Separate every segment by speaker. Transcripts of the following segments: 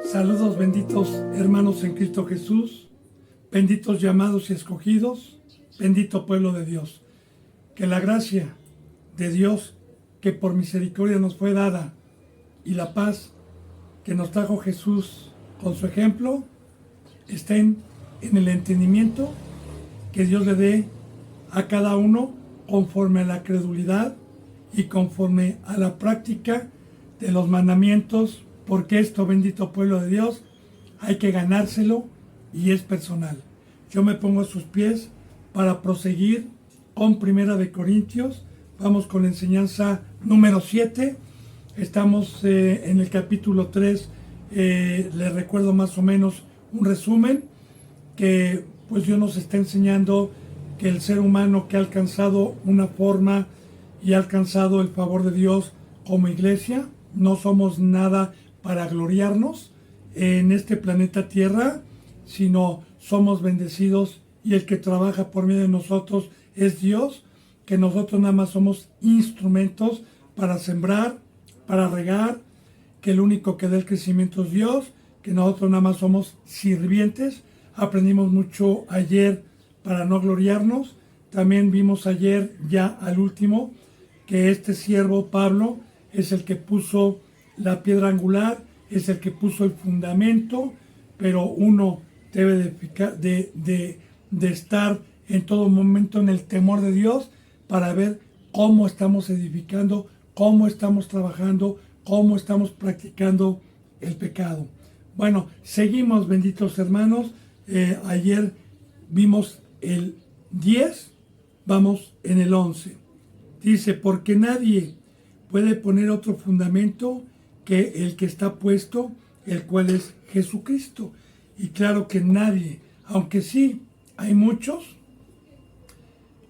Speaker 1: Saludos benditos hermanos en Cristo Jesús, benditos llamados y escogidos, bendito pueblo de Dios. Que la gracia de Dios que por misericordia nos fue dada y la paz que nos trajo Jesús con su ejemplo estén en el entendimiento que Dios le dé a cada uno conforme a la credulidad y conforme a la práctica de los mandamientos, porque esto, bendito pueblo de Dios, hay que ganárselo y es personal. Yo me pongo a sus pies para proseguir con Primera de Corintios. Vamos con la enseñanza número 7. Estamos en el capítulo 3. Les recuerdo más o menos un resumen que pues Dios nos está enseñando que el ser humano que ha alcanzado una forma y ha alcanzado el favor de Dios como iglesia, no somos nada para gloriarnos en este planeta Tierra, sino somos bendecidos y el que trabaja por medio de nosotros es Dios, que nosotros nada más somos instrumentos para sembrar, para regar, que el único que da el crecimiento es Dios, que nosotros nada más somos sirvientes. Aprendimos mucho ayer para no gloriarnos. También vimos ayer, ya al último, que este siervo Pablo es el que puso la piedra angular, es el que puso el fundamento, pero uno debe de estar en todo momento en el temor de Dios para ver cómo estamos edificando, cómo estamos trabajando, cómo estamos practicando el pecado. Bueno, seguimos, benditos hermanos. Ayer vimos el 10, vamos en el 11. Dice, porque nadie puede poner otro fundamento que el que está puesto, el cual es Jesucristo. Y claro que nadie, aunque sí hay muchos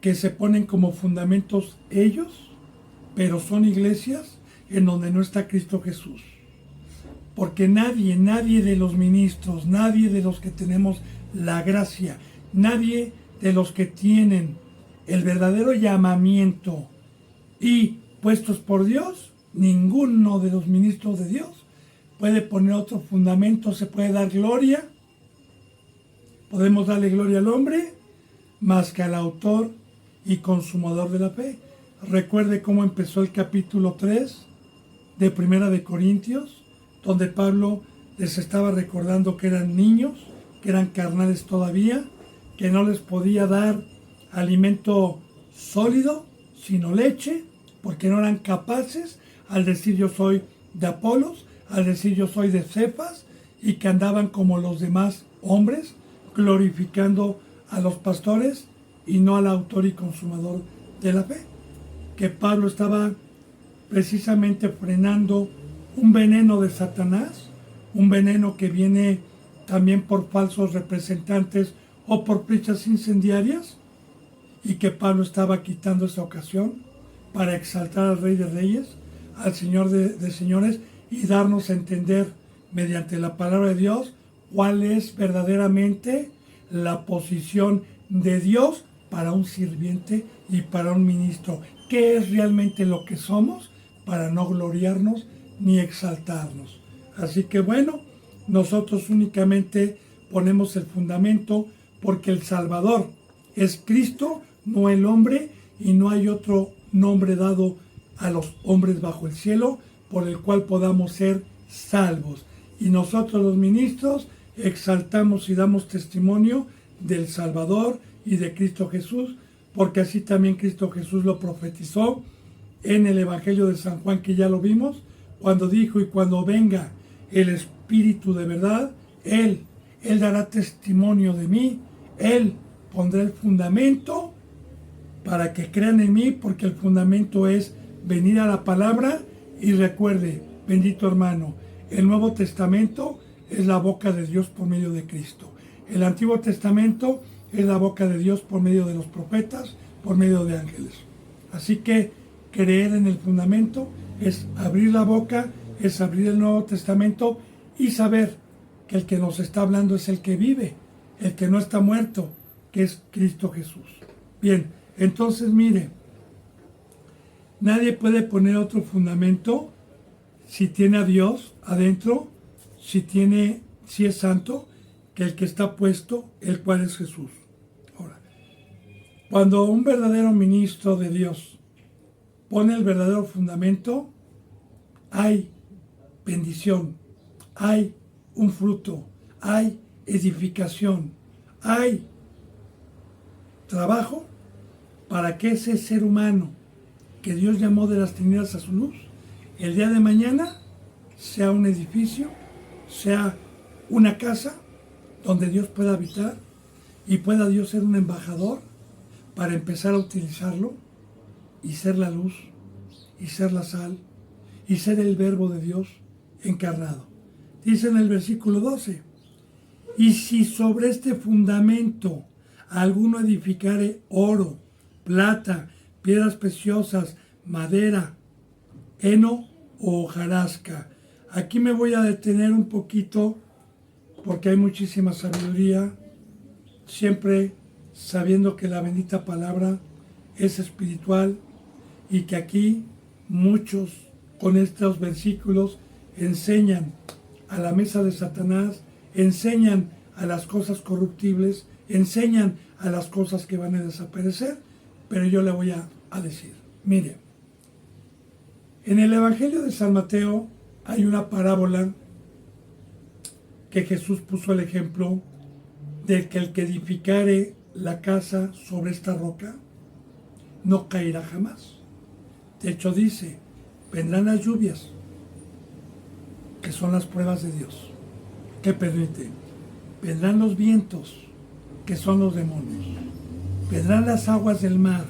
Speaker 1: que se ponen como fundamentos ellos, pero son iglesias en donde no está Cristo Jesús. Porque nadie de los ministros, nadie de los que tenemos la gracia, nadie de los que tienen el verdadero llamamiento y puestos por Dios, ninguno de los ministros de Dios puede poner otro fundamento. Se puede dar gloria, podemos darle gloria al hombre, más que al autor y consumador de la fe. Recuerde cómo empezó el capítulo 3 de Primera de Corintios, donde Pablo les estaba recordando que eran niños, que eran carnales todavía, que no les podía dar alimento sólido, sino leche, porque no eran capaces, al decir yo soy de Apolos, al decir yo soy de Cefas, y que andaban como los demás hombres, glorificando a los pastores y no al autor y consumador de la fe. Que Pablo estaba precisamente frenando un veneno de Satanás, un veneno que viene también por falsos representantes o por flechas incendiarias, y que Pablo estaba quitando esa ocasión para exaltar al Rey de Reyes, al Señor de Señores, y darnos a entender mediante la palabra de Dios cuál es verdaderamente la posición de Dios para un sirviente y para un ministro. ¿Qué es realmente lo que somos para no gloriarnos ni exaltarnos? Así que bueno, nosotros únicamente ponemos el fundamento porque el Salvador es Cristo, no el hombre, y no hay otro nombre dado a los hombres bajo el cielo por el cual podamos ser salvos. Y nosotros los ministros exaltamos y damos testimonio del Salvador y de Cristo Jesús, porque así también Cristo Jesús lo profetizó en el Evangelio de San Juan, que ya lo vimos, cuando dijo, y cuando venga el Espíritu de verdad, Él dará testimonio de mí, Él pondrá el fundamento para que crean en mí, porque el fundamento es venir a la palabra. Y recuerde, bendito hermano, el Nuevo Testamento es la boca de Dios por medio de Cristo. El Antiguo Testamento es la boca de Dios por medio de los profetas, por medio de ángeles. Así que creer en el fundamento es abrir la boca, es abrir el Nuevo Testamento y saber que el que nos está hablando es el que vive, el que no está muerto, que es Cristo Jesús. Bien, entonces mire, nadie puede poner otro fundamento si tiene a Dios adentro, si es santo, que el que está puesto, el cual es Jesús. Ahora, cuando un verdadero ministro de Dios pone el verdadero fundamento, hay bendición, hay un fruto, hay edificación, hay trabajo para que ese ser humano que Dios llamó de las tinieblas a su luz, el día de mañana sea un edificio, sea una casa donde Dios pueda habitar y pueda Dios ser un embajador para empezar a utilizarlo y ser la luz y ser la sal y ser el verbo de Dios encarnado. Dice en el versículo 12, y si sobre este fundamento alguno edificare oro, plata, piedras preciosas, madera, heno o hojarasca. Aquí me voy a detener un poquito porque hay muchísima sabiduría, siempre sabiendo que la bendita palabra es espiritual y que aquí muchos con estos versículos enseñan a la mesa de Satanás, enseñan a las cosas corruptibles, enseñan a las cosas que van a desaparecer, pero yo le voy a decir, mire, en el Evangelio de San Mateo hay una parábola que Jesús puso el ejemplo de que el que edificare la casa sobre esta roca no caerá jamás. De hecho dice, vendrán las lluvias, que son las pruebas de Dios, que permiten. Vendrán los vientos, que son los demonios. Vendrán las aguas del mar,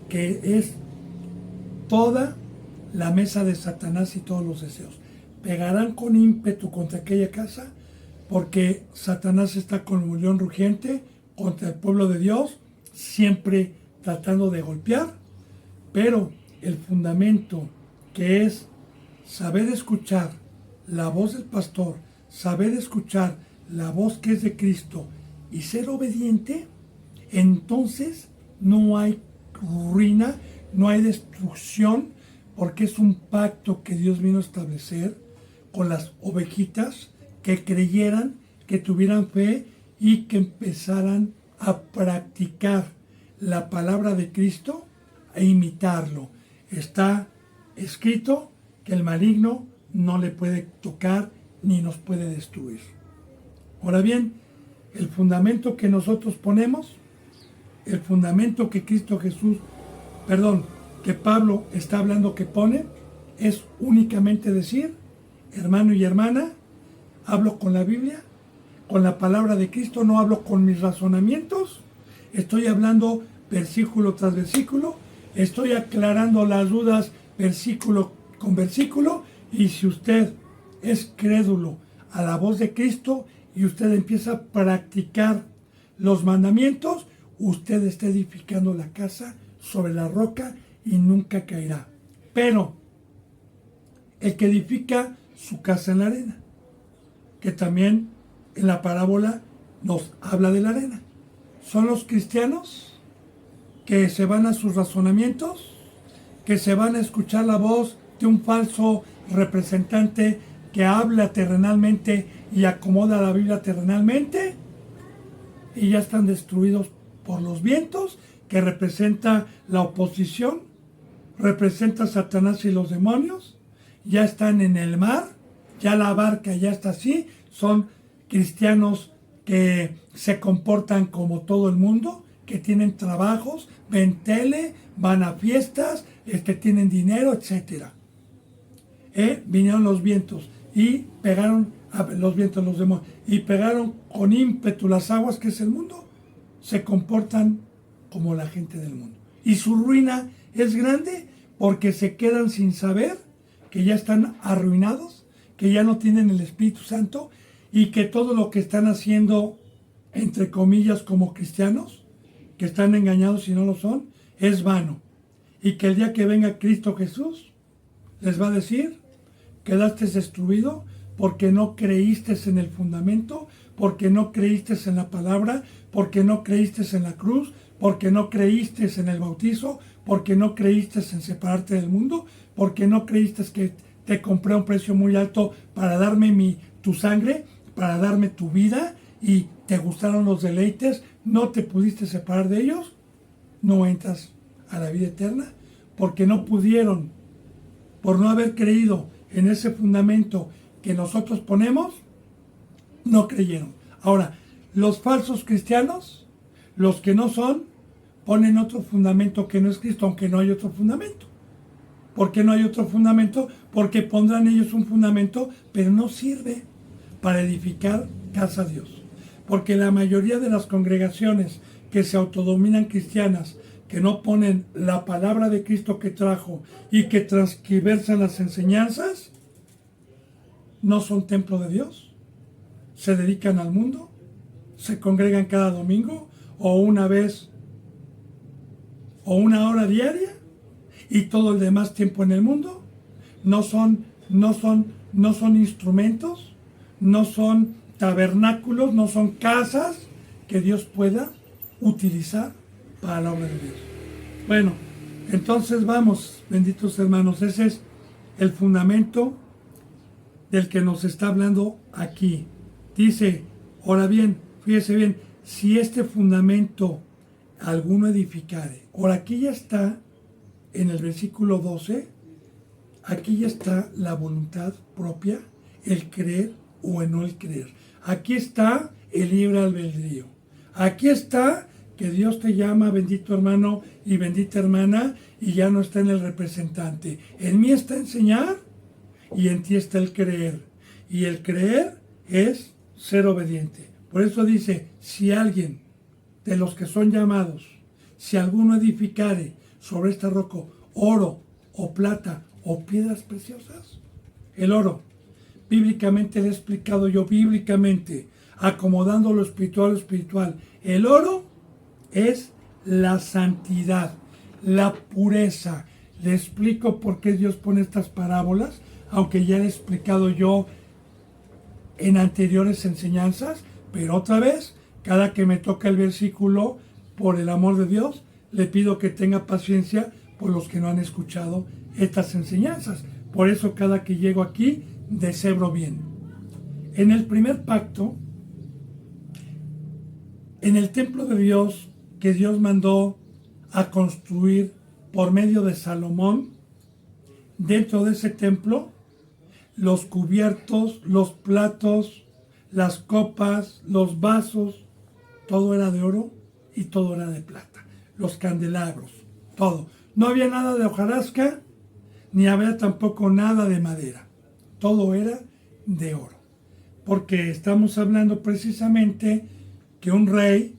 Speaker 1: que es toda la mesa de Satanás y todos los deseos. Pegarán con ímpetu contra aquella casa, porque Satanás está como un león rugiente contra el pueblo de Dios, siempre tratando de golpear, pero el fundamento que es saber escuchar la voz del pastor, saber escuchar la voz que es de Cristo y ser obediente, entonces no hay ruina, no hay destrucción, porque es un pacto que Dios vino a establecer con las ovejitas que creyeran, que tuvieran fe y que empezaran a practicar la palabra de Cristo e imitarlo. Está escrito que el maligno no le puede tocar ni nos puede destruir. Ahora bien, el fundamento que nosotros ponemos, el fundamento que que Pablo está hablando que pone, es únicamente decir, hermano y hermana, hablo con la Biblia, con la palabra de Cristo, no hablo con mis razonamientos, estoy hablando versículo tras versículo, estoy aclarando las dudas versículo con versículo, y si usted es crédulo a la voz de Cristo y usted empieza a practicar los mandamientos, usted está edificando la casa sobre la roca y nunca caerá. Pero el que edifica su casa en la arena, que también en la parábola nos habla de la arena, son los cristianos que se van a sus razonamientos, que se van a escuchar la voz de un falso representante que habla terrenalmente y acomoda la Biblia terrenalmente, y ya están destruidos por los vientos, que representa la oposición, representa a Satanás y los demonios, ya están en el mar, ya la barca ya está así, son cristianos que se comportan como todo el mundo, que tienen trabajos, ven tele, van a fiestas, tienen dinero, etc. Vinieron los vientos y pegaron los vientos, los demonios, y pegaron con ímpetu las aguas, que es el mundo, se comportan como la gente del mundo. Y su ruina es grande porque se quedan sin saber que ya están arruinados, que ya no tienen el Espíritu Santo y que todo lo que están haciendo, entre comillas, como cristianos, que están engañados y no lo son, es vano. Y que el día que venga Cristo Jesús, les va a decir, quedaste destruido porque no creíste en el fundamento, porque no creíste en la palabra, porque no creíste en la cruz, porque no creíste en el bautizo, porque no creíste en separarte del mundo, porque no creíste que te compré a un precio muy alto para darme tu sangre, para darme tu vida, y te gustaron los deleites, no te pudiste separar de ellos, no entras a la vida eterna, porque no pudieron, por no haber creído en ese fundamento que nosotros ponemos, no creyeron. Ahora, los falsos cristianos, los que no son, ponen otro fundamento que no es Cristo, aunque no hay otro fundamento. ¿Por qué no hay otro fundamento? Porque pondrán ellos un fundamento, pero no sirve para edificar casa a Dios. Porque la mayoría de las congregaciones que se autodominan cristianas, que no ponen la palabra de Cristo que trajo y que transquiversan las enseñanzas, no son templo de Dios. Se dedican al mundo, se congregan cada domingo o una vez o una hora diaria y todo el demás tiempo en el mundo. No son instrumentos, no son tabernáculos, no son casas que Dios pueda utilizar para la obra de Dios. Bueno, entonces vamos, benditos hermanos, ese es el fundamento del que nos está hablando aquí. Dice, ahora bien, fíjese bien, si este fundamento alguno edificare. Ahora aquí ya está, en el versículo 12, aquí ya está la voluntad propia, el creer o el no el creer. Aquí está el libre albedrío. Aquí está que Dios te llama, bendito hermano y bendita hermana, y ya no está en el representante. En mí está enseñar y en ti está el creer. Y el creer es ser obediente. Por eso dice, si alguien de los que son llamados, si alguno edificare sobre esta roca oro o plata o piedras preciosas, el oro, bíblicamente le he explicado yo, bíblicamente, acomodando lo espiritual, el oro es la santidad, la pureza. Le explico por qué Dios pone estas parábolas, aunque ya le he explicado yo en anteriores enseñanzas, pero otra vez, cada que me toca el versículo, por el amor de Dios, le pido que tenga paciencia por los que no han escuchado estas enseñanzas. Por eso cada que llego aquí, deshebro bien. En el primer pacto, en el templo de Dios, que Dios mandó a construir por medio de Salomón, dentro de ese templo, los cubiertos, los platos, las copas, los vasos, todo era de oro y todo era de plata. Los candelabros, todo. No había nada de hojarasca, ni había tampoco nada de madera. Todo era de oro. Porque estamos hablando precisamente que un rey,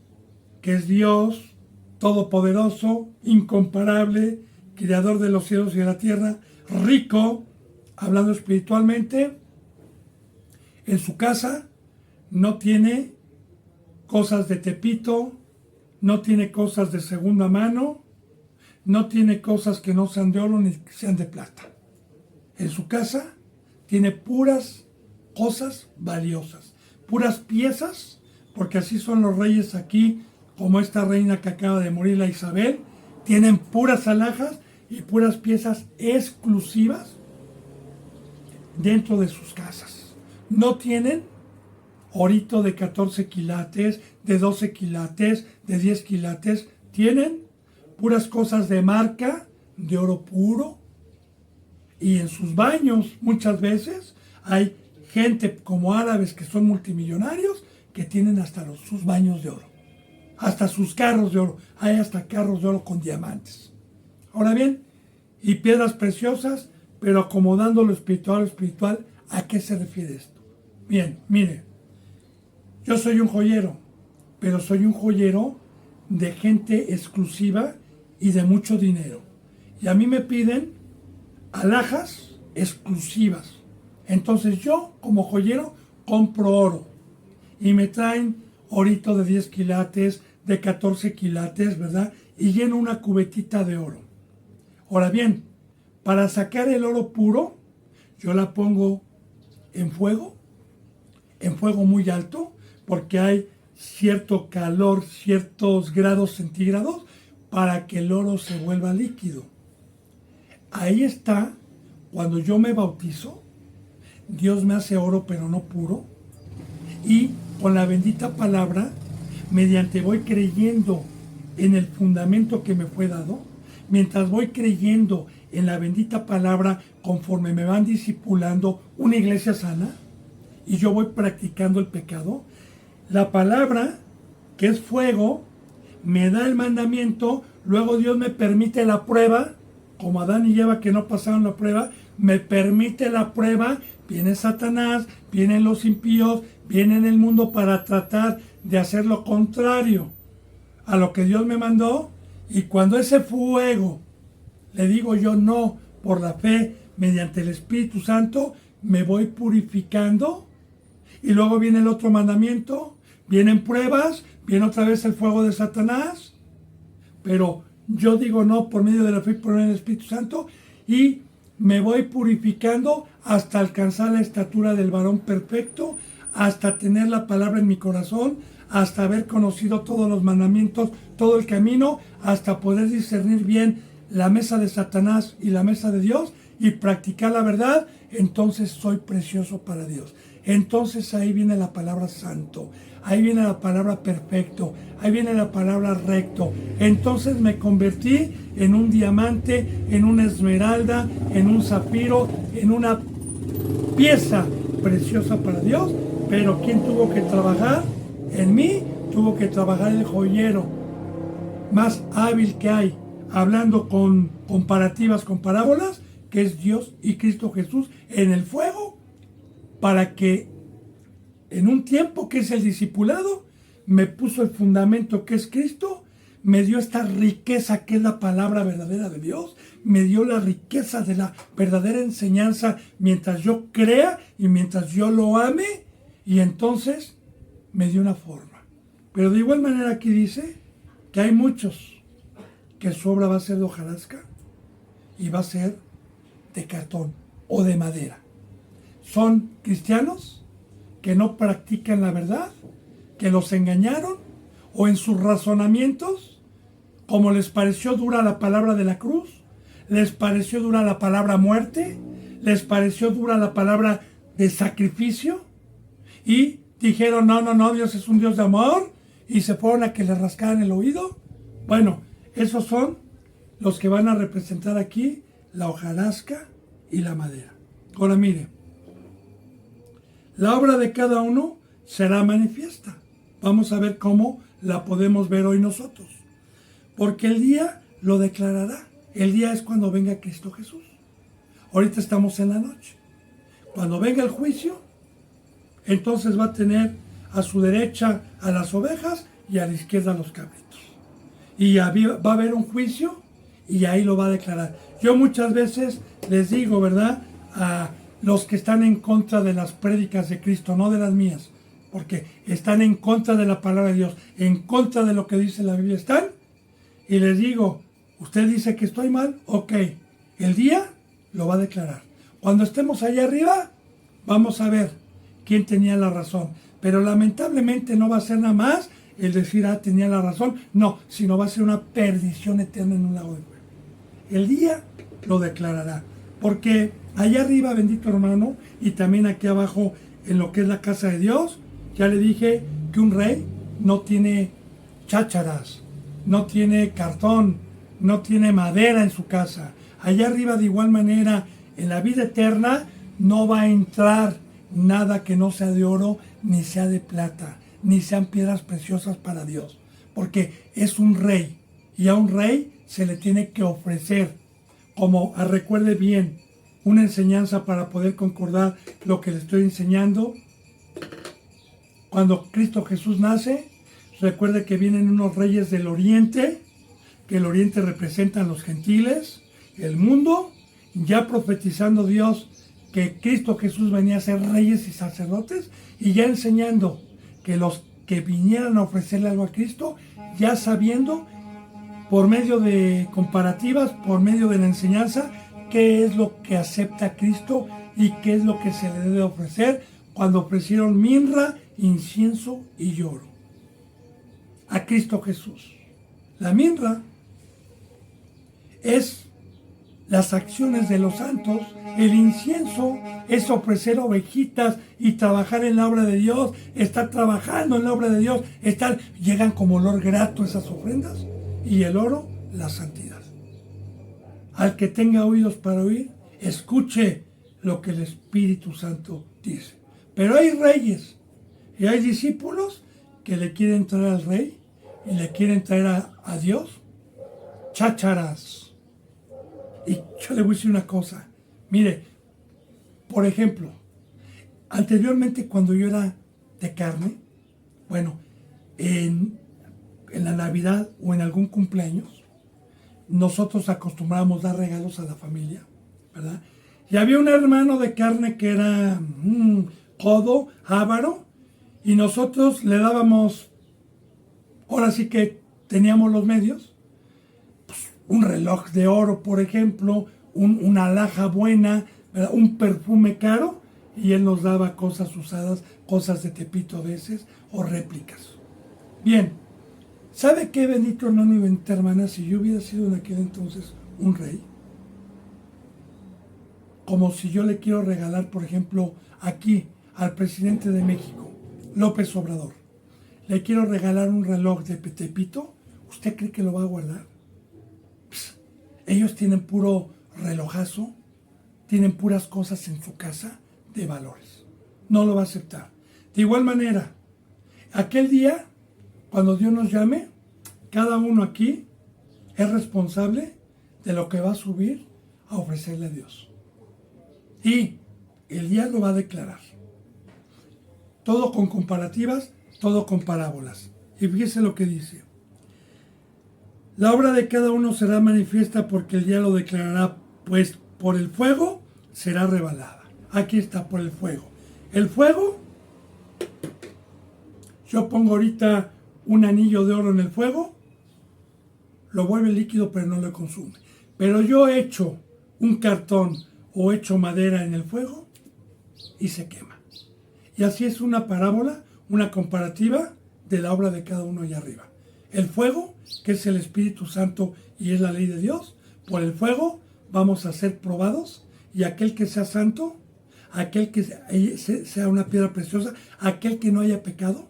Speaker 1: que es Dios, todopoderoso, incomparable, creador de los cielos y de la tierra, rico, hablando espiritualmente, en su casa no tiene cosas de Tepito, no tiene cosas de segunda mano, no tiene cosas que no sean de oro ni que sean de plata. En su casa tiene puras cosas valiosas, puras piezas, porque así son los reyes aquí, como esta reina que acaba de morir, la Isabel, tienen puras alhajas y puras piezas exclusivas dentro de sus casas. No tienen orito de 14 quilates, de 12 quilates, de 10 quilates. Tienen puras cosas de marca, de oro puro. Y en sus baños muchas veces hay gente como árabes que son multimillonarios que tienen hasta sus baños de oro. Hasta sus carros de oro. Hay hasta carros de oro con diamantes. Ahora bien, y piedras preciosas, pero acomodando lo espiritual, ¿a qué se refiere esto? Bien, mire, yo soy un joyero, pero soy un joyero de gente exclusiva y de mucho dinero. Y a mí me piden alhajas exclusivas. Entonces yo, como joyero, compro oro. Y me traen orito de 10 quilates, de 14 quilates, ¿verdad? Y lleno una cubetita de oro. Ahora bien, para sacar el oro puro, yo la pongo en fuego muy alto, porque hay cierto calor, ciertos grados centígrados, para que el oro se vuelva líquido. Ahí está cuando yo me bautizo, Dios me hace oro pero no puro, y con la bendita palabra, mediante voy creyendo en el fundamento que me fue dado, mientras voy creyendo en la bendita palabra conforme me van discipulando una iglesia sana, y yo voy practicando el pecado, la palabra, que es fuego, me da el mandamiento, luego Dios me permite la prueba, como Adán y Eva que no pasaron la prueba, me permite la prueba, viene Satanás, vienen los impíos, viene el mundo para tratar de hacer lo contrario a lo que Dios me mandó, y cuando ese fuego, le digo yo no, por la fe, mediante el Espíritu Santo, me voy purificando, y luego viene el otro mandamiento, vienen pruebas, viene otra vez el fuego de Satanás, pero yo digo no por medio de la fe y por medio del Espíritu Santo, y me voy purificando hasta alcanzar la estatura del varón perfecto, hasta tener la palabra en mi corazón, hasta haber conocido todos los mandamientos, todo el camino, hasta poder discernir bien la mesa de Satanás y la mesa de Dios y practicar la verdad. Entonces soy precioso para Dios. Entonces ahí viene la palabra santo, ahí viene la palabra perfecto, ahí viene la palabra recto. Entonces me convertí en un diamante, en una esmeralda, en un zafiro, en una pieza preciosa para Dios. Pero ¿quién tuvo que trabajar en mí? Tuvo que trabajar el joyero más hábil que hay, hablando con comparativas, con parábolas, que es Dios y Cristo Jesús en el fuego, para que en un tiempo que es el discipulado, me puso el fundamento que es Cristo, me dio esta riqueza que es la palabra verdadera de Dios, me dio la riqueza de la verdadera enseñanza mientras yo crea y mientras yo lo ame, y entonces me dio una forma. Pero de igual manera aquí dice que hay muchos que su obra va a ser de hojarasca y va a ser de cartón o de madera. Son cristianos que no practican la verdad, que los engañaron, o en sus razonamientos, como les pareció dura la palabra de la cruz, les pareció dura la palabra muerte, les pareció dura la palabra de sacrificio, y dijeron, no, Dios es un Dios de amor, y se fueron a que le rascaran el oído. Bueno, esos son los que van a representar aquí la hojarasca y la madera. Ahora mire, la obra de cada uno será manifiesta. Vamos a ver cómo la podemos ver hoy nosotros. Porque el día lo declarará. El día es cuando venga Cristo Jesús. Ahorita estamos en la noche. Cuando venga el juicio, entonces va a tener a su derecha a las ovejas y a la izquierda a los cabritos. Y va a haber un juicio y ahí lo va a declarar. Yo muchas veces les digo, ¿verdad?, a los que están en contra de las prédicas de Cristo, no de las mías, porque están en contra de la palabra de Dios, en contra de lo que dice la Biblia, están, y les digo, usted dice que estoy mal, ok, el día lo va a declarar. Cuando estemos allá arriba, vamos a ver quién tenía la razón, pero lamentablemente no va a ser nada más el decir, tenía la razón, no, sino va a ser una perdición eterna en un lago de fuego. El día lo declarará, porque allá arriba, bendito hermano, y también aquí abajo en lo que es la casa de Dios, ya le dije que un rey no tiene chácharas, no tiene cartón, no tiene madera en su casa. Allá arriba de igual manera, en la vida eterna, no va a entrar nada que no sea de oro, ni sea de plata, ni sean piedras preciosas para Dios, porque es un rey, y a un rey se le tiene que ofrecer, como recuerde bien, una enseñanza para poder concordar lo que le estoy enseñando. Cuando Cristo Jesús nace, recuerde que vienen unos reyes del oriente, que el oriente representan los gentiles, el mundo, ya profetizando Dios que Cristo Jesús venía a ser reyes y sacerdotes, y ya enseñando que los que vinieran a ofrecerle algo a Cristo, ya sabiendo por medio de comparativas, por medio de la enseñanza, qué es lo que acepta Cristo y qué es lo que se le debe ofrecer, cuando ofrecieron mirra, incienso y lloro a Cristo Jesús. La mirra es las acciones de los santos. El incienso es ofrecer ovejitas y trabajar en la obra de Dios, estar trabajando en la obra de Dios, llegan como olor grato esas ofrendas. Y el oro, la santidad. Al que tenga oídos para oír, escuche lo que el Espíritu Santo dice. Pero hay reyes y hay discípulos que le quieren traer al rey y le quieren traer a Dios chácharas. Y yo le voy a decir una cosa. Mire, por ejemplo, anteriormente cuando yo era de carne, bueno, en la Navidad o en algún cumpleaños, nosotros acostumbrábamos dar regalos a la familia, ¿verdad? Y había un hermano de carne que era codo, avaro, y nosotros le dábamos, ahora sí que teníamos los medios, pues, un reloj de oro, por ejemplo, una alhaja buena, ¿verdad? Un perfume caro, y él nos daba cosas usadas, cosas de Tepito a veces, o réplicas. Bien, ¿sabe qué, bendito hermano y bendita hermana? Si yo hubiera sido en aquel entonces un rey, como si yo le quiero regalar, por ejemplo, aquí al presidente de México, López Obrador, le quiero regalar un reloj de Tepito, ¿usted cree que lo va a guardar? Pss, ellos tienen puro relojazo, tienen puras cosas en su casa de valores. No lo va a aceptar. De igual manera, aquel día, cuando Dios nos llame, cada uno aquí es responsable de lo que va a subir a ofrecerle a Dios. Y el día lo va a declarar. Todo con comparativas, todo con parábolas. Y fíjese lo que dice. La obra de cada uno será manifiesta porque el día lo declarará, pues por el fuego será revelada. Aquí está, por el fuego. El fuego, yo pongo ahorita un anillo de oro en el fuego, lo vuelve líquido pero no lo consume. Pero yo echo un cartón o echo madera en el fuego y se quema. Y así es una parábola, una comparativa de la obra de cada uno allá arriba. El fuego, que es el Espíritu Santo y es la ley de Dios, por el fuego vamos a ser probados y aquel que sea santo, aquel que sea una piedra preciosa, aquel que no haya pecado,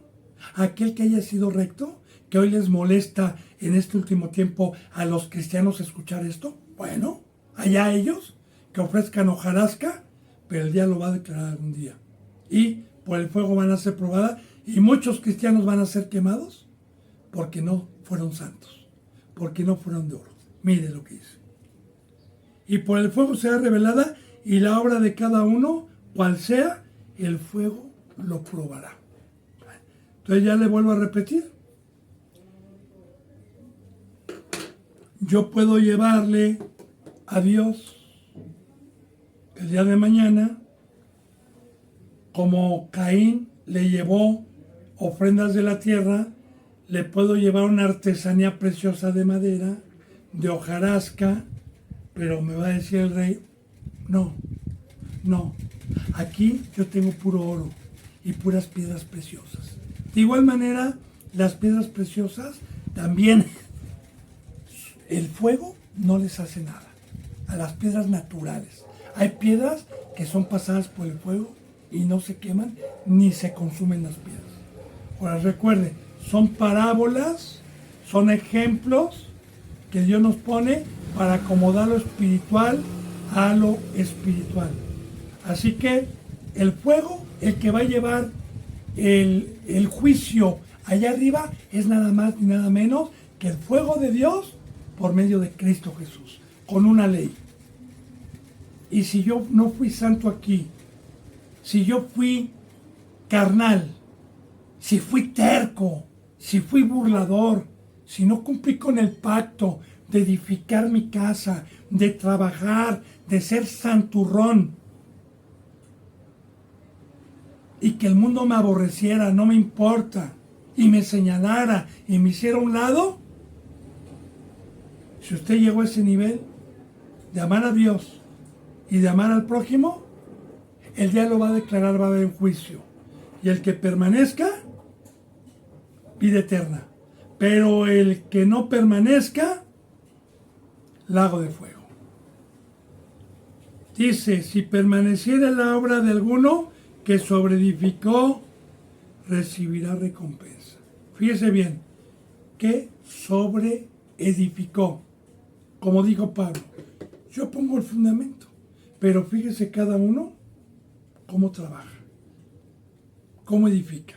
Speaker 1: aquel que haya sido recto, que hoy les molesta en este último tiempo a los cristianos escuchar esto, bueno, allá ellos, que ofrezcan hojarasca, pero el día lo va a declarar algún día. Y por el fuego van a ser probadas y muchos cristianos van a ser quemados porque no fueron santos, porque no fueron de oro. Mire lo que dice. Y por el fuego será revelada y la obra de cada uno, cual sea, el fuego lo probará. Entonces ya le vuelvo a repetir. Yo puedo llevarle a Dios el día de mañana, como Caín le llevó ofrendas de la tierra, le puedo llevar una artesanía preciosa de madera, de hojarasca, pero me va a decir el rey, no, aquí yo tengo puro oro y puras piedras preciosas. De igual manera, las piedras preciosas también, el fuego no les hace nada a las piedras naturales. Hay piedras que son pasadas por el fuego y no se queman ni se consumen las piedras. Ahora recuerde, son parábolas, son ejemplos que Dios nos pone para acomodar lo espiritual a lo espiritual. Así que el fuego, el que va a llevar el juicio allá arriba, es nada más ni nada menos que el fuego de Dios por medio de Cristo Jesús, con una ley. Y si yo no fui santo aquí, si yo fui carnal, si fui terco, si fui burlador, si no cumplí con el pacto de edificar mi casa, de trabajar, de ser santurrón, y que el mundo me aborreciera, no me importa, y me señalara y me hiciera a un lado, si usted llegó a ese nivel de amar a Dios y de amar al prójimo, el día lo va a declarar, va a haber un juicio. Y el que permanezca, vida eterna. Pero el que no permanezca, lago de fuego. Dice, si permaneciera la obra de alguno que sobreedificó, recibirá recompensa. Fíjese bien, que sobreedificó. Como dijo Pablo, yo pongo el fundamento, pero fíjese cada uno cómo trabaja, cómo edifica.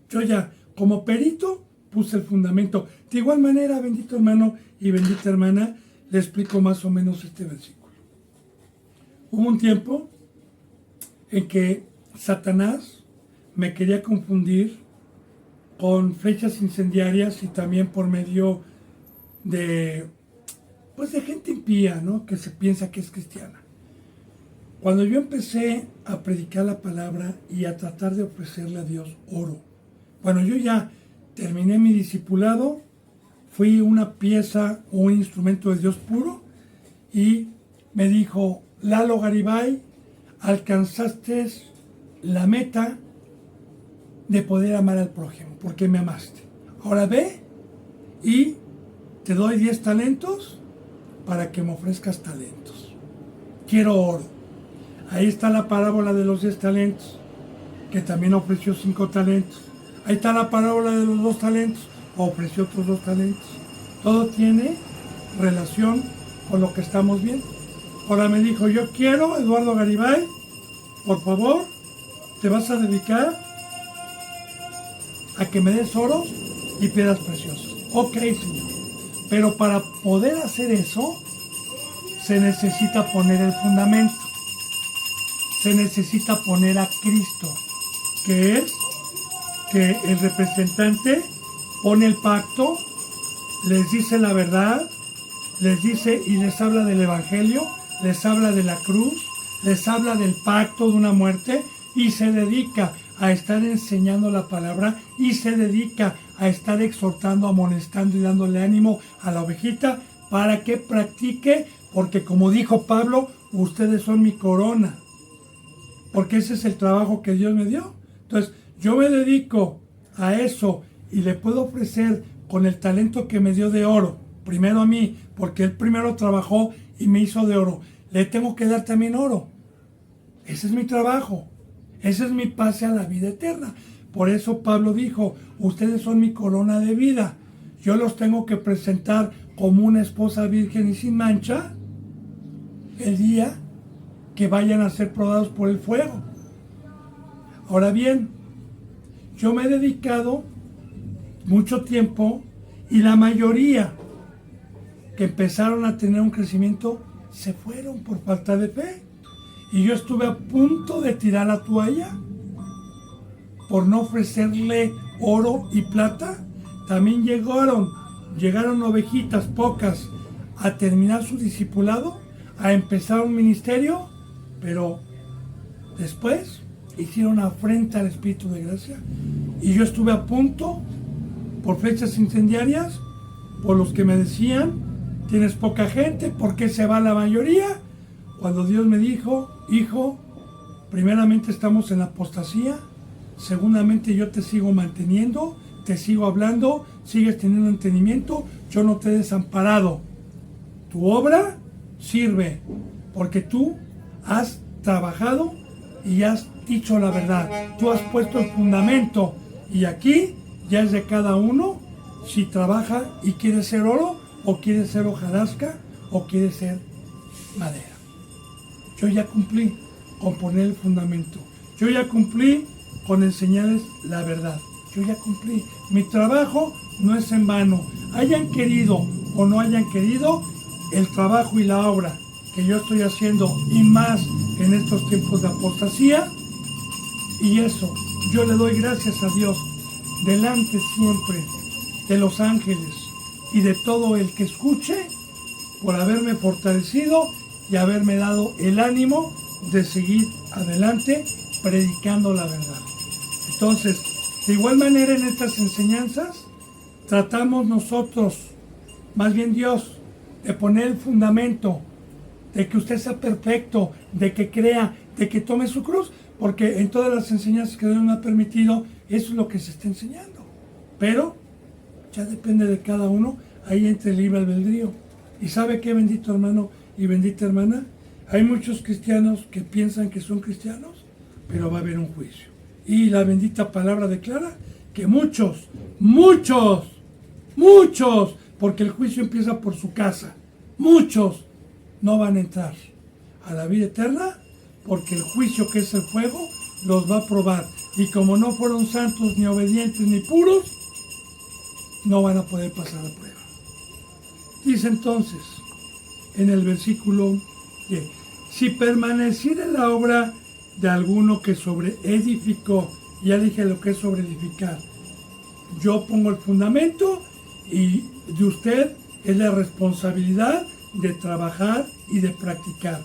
Speaker 1: Yo ya, como perito, puse el fundamento. De igual manera, bendito hermano y bendita hermana, le explico más o menos este versículo. Hubo un tiempo en que Satanás me quería confundir con flechas incendiarias y también por medio de, pues de gente impía, ¿no? Que se piensa que es cristiana. Cuando yo empecé a predicar la palabra y a tratar de ofrecerle a Dios oro, bueno, yo ya terminé mi discipulado, fui una pieza o un instrumento de Dios puro y me dijo, Lalo Garibay, alcanzaste la meta de poder amar al prójimo, porque me amaste. Ahora ve y te doy 10 talentos para que me ofrezcas talentos. Quiero oro. Ahí está la parábola de los 10 talentos, que también ofreció 5 talentos. Ahí está la parábola de los 2 talentos, ofreció otros 2 talentos. Todo tiene relación con lo que estamos viendo. Ahora me dijo, yo quiero, Eduardo Garibay, por favor, te vas a dedicar a que me des oro y piedras preciosas. Ok, Señor. Pero para poder hacer eso, se necesita poner el fundamento. Se necesita poner a Cristo, que es que el representante pone el pacto, les dice la verdad, les dice y les habla del Evangelio, les habla de la cruz, les habla del pacto de una muerte y se dedica a estar enseñando la palabra y se dedica a estar exhortando, amonestando y dándole ánimo a la ovejita para que practique, porque como dijo Pablo, ustedes son mi corona, porque ese es el trabajo que Dios me dio. Entonces, yo me dedico a eso y le puedo ofrecer con el talento que me dio de oro, primero a mí, porque él primero trabajó y me hizo de oro. Le tengo que dar también oro. Ese es mi trabajo. Ese es mi pase a la vida eterna. Por eso Pablo dijo, ustedes son mi corona de vida. Yo los tengo que presentar como una esposa virgen y sin mancha el día que vayan a ser probados por el fuego. Ahora bien, yo me he dedicado mucho tiempo y la mayoría que empezaron a tener un crecimiento se fueron por falta de fe. Y yo estuve a punto de tirar la toalla por no ofrecerle oro y plata. También llegaron ovejitas pocas a terminar su discipulado, a empezar un ministerio, pero después hicieron afrenta al Espíritu de gracia. Y yo estuve a punto, por flechas incendiarias, por los que me decían, tienes poca gente, ¿por qué se va la mayoría? Cuando Dios me dijo, hijo, primeramente estamos en la apostasía, segundamente yo te sigo manteniendo, te sigo hablando, sigues teniendo entendimiento, yo no te he desamparado. Tu obra sirve, porque tú has trabajado y has dicho la verdad. Tú has puesto el fundamento y aquí ya es de cada uno si trabaja y quiere ser oro o quiere ser hojarasca o quiere ser madera. Yo ya cumplí con poner el fundamento. Yo ya cumplí con enseñarles la verdad. Yo ya cumplí. Mi trabajo no es en vano. Hayan querido o no hayan querido, el trabajo y la obra que yo estoy haciendo, y más en estos tiempos de apostasía, y eso, yo le doy gracias a Dios, delante siempre de los ángeles y de todo el que escuche, por haberme fortalecido y haberme dado el ánimo de seguir adelante predicando la verdad. Entonces, de igual manera en estas enseñanzas, tratamos nosotros, más bien Dios, de poner el fundamento, de que usted sea perfecto, de que crea, de que tome su cruz, porque en todas las enseñanzas que Dios me ha permitido, eso es lo que se está enseñando. Pero ya depende de cada uno, ahí entra el libre albedrío. ¿Y sabe qué, bendito hermano y bendita hermana? Hay muchos cristianos que piensan que son cristianos, pero va a haber un juicio. Y la bendita palabra declara que muchos, porque el juicio empieza por su casa, muchos no van a entrar a la vida eterna, porque el juicio, que es el fuego, los va a probar. Y como no fueron santos, ni obedientes, ni puros, no van a poder pasar la prueba. Dice entonces, en el versículo 10, si permaneciera en la obra de alguno que sobreedificó, ya dije lo que es sobreedificar, yo pongo el fundamento y de usted es la responsabilidad de trabajar y de practicar.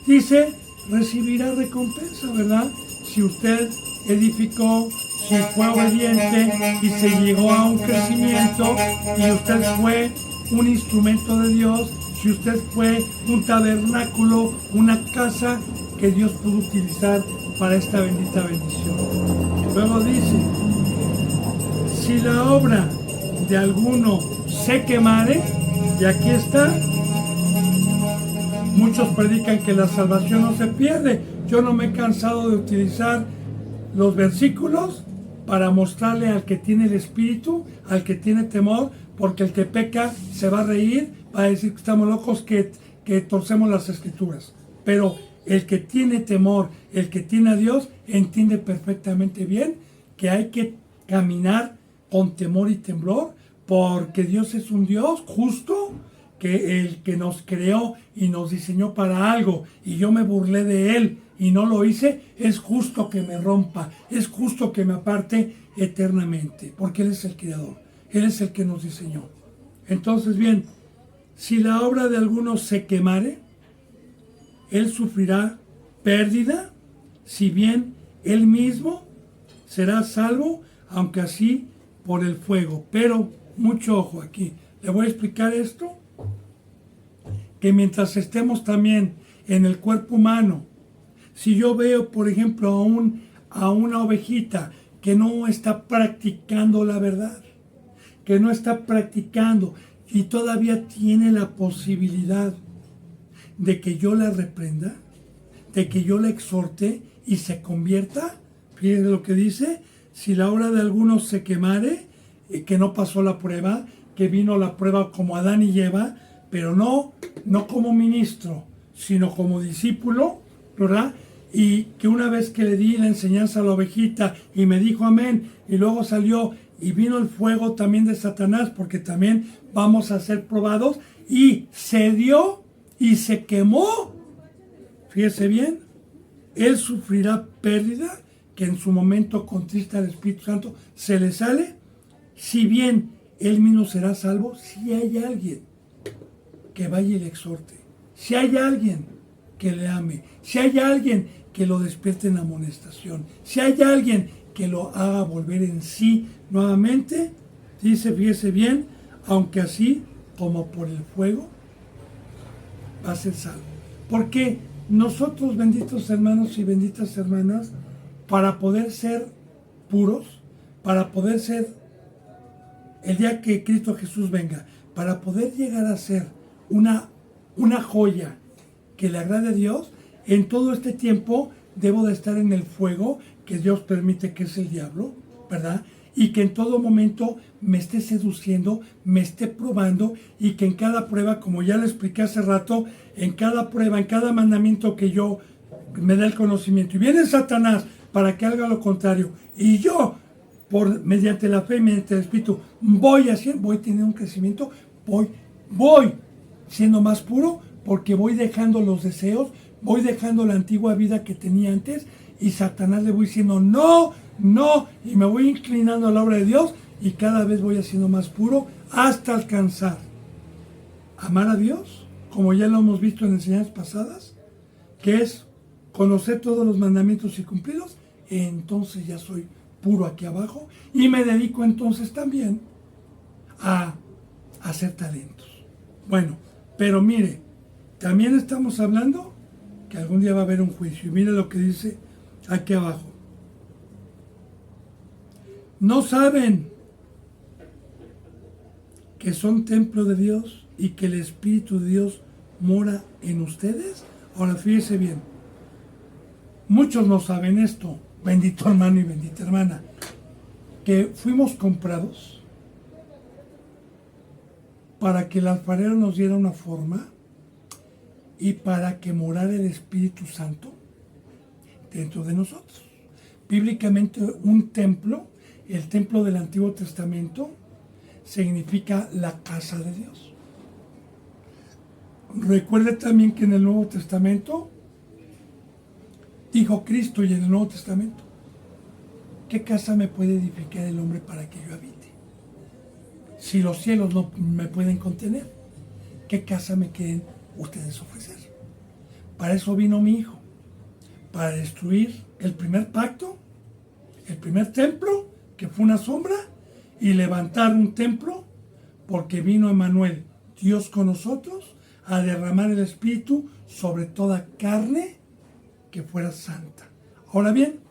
Speaker 1: Dice, recibirá recompensa, ¿verdad? Si usted edificó, si fue obediente y se llegó a un crecimiento y usted fue un instrumento de Dios, si usted fue un tabernáculo, una casa que Dios pudo utilizar para esta bendita bendición. Luego dice, si la obra de alguno se quemare, y aquí está, muchos predican que la salvación no se pierde. Yo no me he cansado de utilizar los versículos para mostrarle al que tiene el espíritu, al que tiene temor, porque el que peca se va a reír, va a decir que estamos locos, que torcemos las escrituras. Pero el que tiene temor, el que tiene a Dios, entiende perfectamente bien que hay que caminar con temor y temblor, porque Dios es un Dios justo, que el que nos creó y nos diseñó para algo, y yo me burlé de Él y no lo hice, es justo que me rompa, es justo que me aparte eternamente, porque Él es el creador, Él es el que nos diseñó. Entonces, bien, si la obra de alguno se quemare, Él sufrirá pérdida, si bien Él mismo será salvo, aunque así por el fuego. Pero, mucho ojo aquí, le voy a explicar esto, que mientras estemos también en el cuerpo humano, si yo veo, por ejemplo, a una ovejita que no está practicando la verdad, que no está practicando y todavía tiene la posibilidad de que yo la reprenda, de que yo la exhorte y se convierta, fíjense lo que dice, si la obra de algunos se quemare, que no pasó la prueba, que vino la prueba como Adán y Eva, pero no como ministro, sino como discípulo, ¿verdad? Y que una vez que le di la enseñanza a la ovejita y me dijo amén, y luego salió y vino el fuego también de Satanás, porque también vamos a ser probados, y se dio y se quemó, fíjese bien, él sufrirá pérdida, que en su momento contrista al Espíritu Santo se le sale, si bien él mismo será salvo, si hay alguien que vaya y le exhorte, si hay alguien que le ame, si hay alguien que lo despierte en amonestación, si hay alguien que lo haga volver en sí nuevamente, dice, fíjese bien, aunque así como por el fuego, va a ser salvo. Porque nosotros, benditos hermanos y benditas hermanas, para poder ser puros, para poder ser, el día que Cristo Jesús venga, para poder llegar a ser una joya que le agrade a Dios, en todo este tiempo debo de estar en el fuego que Dios permite, que es el diablo, ¿verdad? Y que en todo momento me esté seduciendo, me esté probando, y que en cada prueba, como ya le expliqué hace rato, en cada prueba, en cada mandamiento que yo me da el conocimiento, y viene Satanás para que haga lo contrario, y yo, mediante la fe, mediante el Espíritu, voy teniendo un crecimiento, voy siendo más puro, porque voy dejando los deseos, voy dejando la antigua vida que tenía antes, y Satanás le voy diciendo no, y me voy inclinando a la obra de Dios, y cada vez voy haciendo más puro hasta alcanzar amar a Dios, como ya lo hemos visto en enseñanzas pasadas, que es conocer todos los mandamientos y cumplirlos. Entonces ya soy puro aquí abajo, y me dedico entonces también a hacer talentos. Bueno, pero mire, también estamos hablando que algún día va a haber un juicio. Y mire lo que dice aquí abajo. ¿No saben que son templo de Dios y que el Espíritu de Dios mora en ustedes? Ahora fíjese bien, muchos no saben esto, bendito hermano y bendita hermana, que fuimos comprados para que el alfarero nos diera una forma y para que morara el Espíritu Santo dentro de nosotros. Bíblicamente un templo, el templo del Antiguo Testamento, significa la casa de Dios. Recuerde también que en el Nuevo Testamento dijo Cristo, y en el Nuevo Testamento, ¿qué casa me puede edificar el hombre para que yo habite? Si los cielos no me pueden contener, ¿qué casa me quieren ustedes ofrecer? Para eso vino mi Hijo, para destruir el primer pacto, el primer templo, que fue una sombra, y levantar un templo, porque vino Emmanuel, Dios con nosotros, a derramar el Espíritu sobre toda carne que fuera santa. Ahora bien,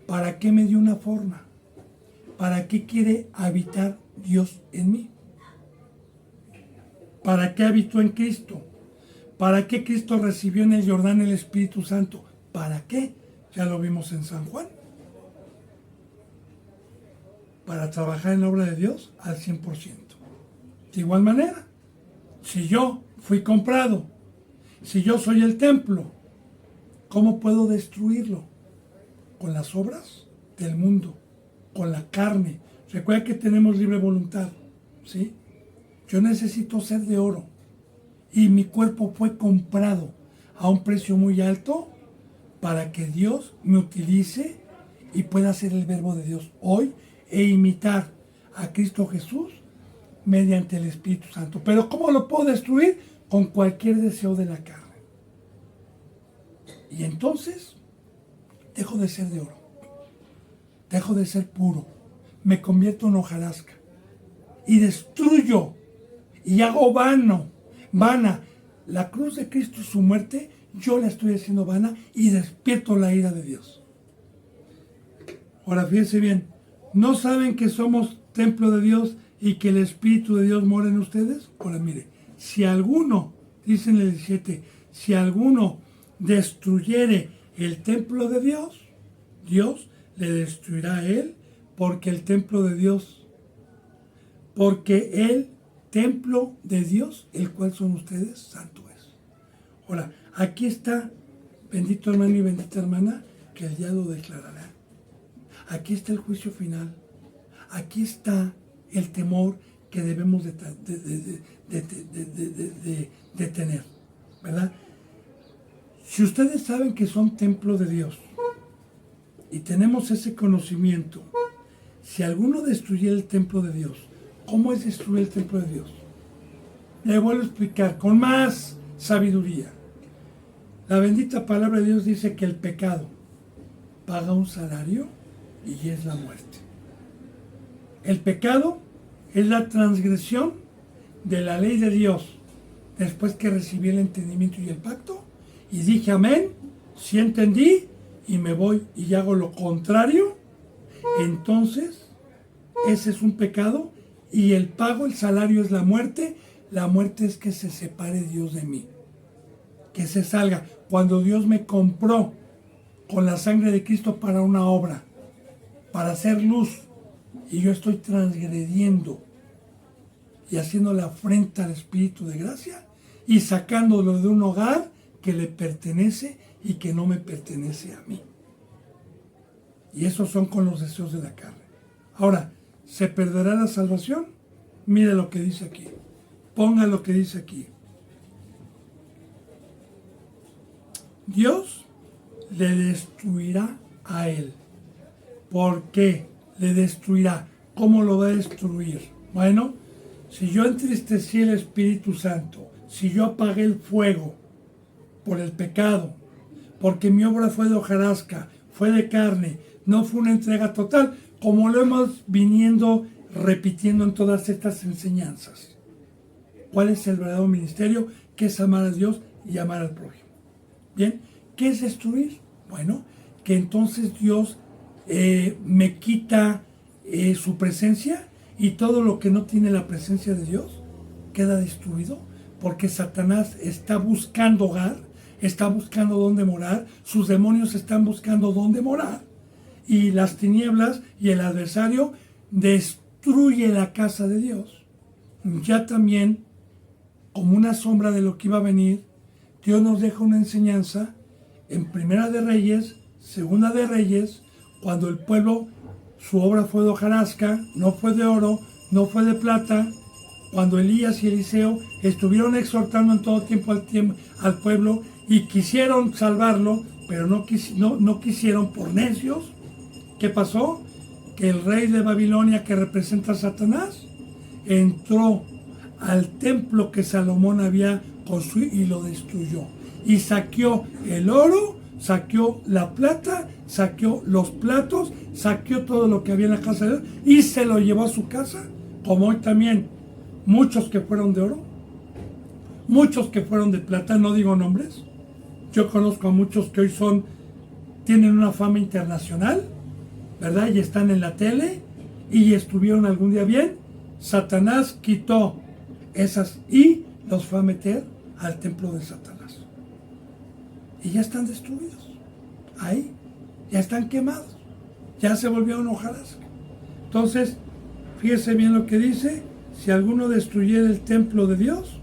Speaker 1: ¿para qué me dio una forma? ¿Para qué quiere habitar Dios en mí? ¿Para qué habitó en Cristo? ¿Para qué Cristo recibió en el Jordán el Espíritu Santo? ¿Para qué? Ya lo vimos en San Juan. Para trabajar en la obra de Dios al 100%. De igual manera, si yo fui comprado, si yo soy el templo, ¿cómo puedo destruirlo? Con las obras del mundo, con la carne. Recuerda que tenemos libre voluntad, ¿sí? Yo necesito ser de oro y mi cuerpo fue comprado a un precio muy alto para que Dios me utilice y pueda ser el verbo de Dios hoy e imitar a Cristo Jesús mediante el Espíritu Santo. Pero ¿cómo lo puedo destruir? Con cualquier deseo de la carne. Y entonces dejo de ser de oro, dejo de ser puro, me convierto en hojarasca y destruyo y hago vana la cruz de Cristo y su muerte. Yo la estoy haciendo vana y despierto la ira de Dios. Ahora fíjense bien, ¿no saben que somos templo de Dios y que el Espíritu de Dios mora en ustedes? Ahora mire, si alguno, dice en el 17, si alguno destruyere el templo de Dios, Dios le destruirá a él, porque el templo de Dios, porque el templo de Dios, el cual son ustedes, santo es. Ahora, aquí está, bendito hermano y bendita hermana, que el día lo declarará. Aquí está el juicio final. Aquí está el temor que debemos de tener, ¿verdad? Si ustedes saben que son templo de Dios y tenemos ese conocimiento, si alguno destruye el templo de Dios, ¿cómo es destruir el templo de Dios? Le vuelvo a explicar con más sabiduría. La bendita palabra de Dios dice que el pecado paga un salario y es la muerte. El pecado es la transgresión de la ley de Dios después que recibí el entendimiento y el pacto y dije amén, sí entendí y me voy y hago lo contrario, entonces ese es un pecado y el pago, el salario es la muerte. La muerte es que se separe Dios de mí, que se salga. Cuando Dios me compró con la sangre de Cristo para una obra, para hacer luz, y yo estoy transgrediendo y haciendo la afrenta al Espíritu de gracia y sacándolo de un hogar que le pertenece y que no me pertenece a mí. Y esos son con los deseos de la carne. Ahora, ¿se perderá la salvación? Mire lo que dice aquí. Ponga lo que dice aquí. Dios le destruirá a él. ¿Por qué le destruirá? ¿Cómo lo va a destruir? Bueno, si yo entristecí el Espíritu Santo, si yo apagué el fuego por el pecado, porque mi obra fue de hojarasca, fue de carne, no fue una entrega total, como lo hemos viniendo repitiendo en todas estas enseñanzas. ¿Cuál es el verdadero ministerio? Que es amar a Dios y amar al prójimo. Bien, ¿qué es destruir? Bueno, que entonces Dios me quita su presencia y todo lo que no tiene la presencia de Dios queda destruido porque Satanás está buscando hogar está buscando dónde morar, sus demonios están buscando dónde morar, y las tinieblas y el adversario destruye la casa de Dios. Ya también, como una sombra de lo que iba a venir, Dios nos deja una enseñanza en Primera de Reyes, Segunda de Reyes, cuando el pueblo, su obra fue de hojarasca, no fue de oro, no fue de plata, cuando Elías y Eliseo estuvieron exhortando en todo tiempo al pueblo y quisieron salvarlo, pero no quisieron por necios. ¿Qué pasó? Que el rey de Babilonia, que representa a Satanás, entró al templo que Salomón había construido y lo destruyó. Y saqueó el oro, saqueó la plata, saqueó los platos, saqueó todo lo que había en la casa de Dios y se lo llevó a su casa, como hoy también muchos que fueron de oro, muchos que fueron de plata, no digo nombres. Yo conozco a muchos que hoy tienen una fama internacional, ¿verdad? Y están en la tele y estuvieron algún día bien. Satanás quitó esas y los fue a meter al templo de Satanás. Y ya están destruidos. Ahí, ya están quemados. Ya se volvieron hojarasca. Entonces, fíjese bien lo que dice. Si alguno destruyera el templo de Dios,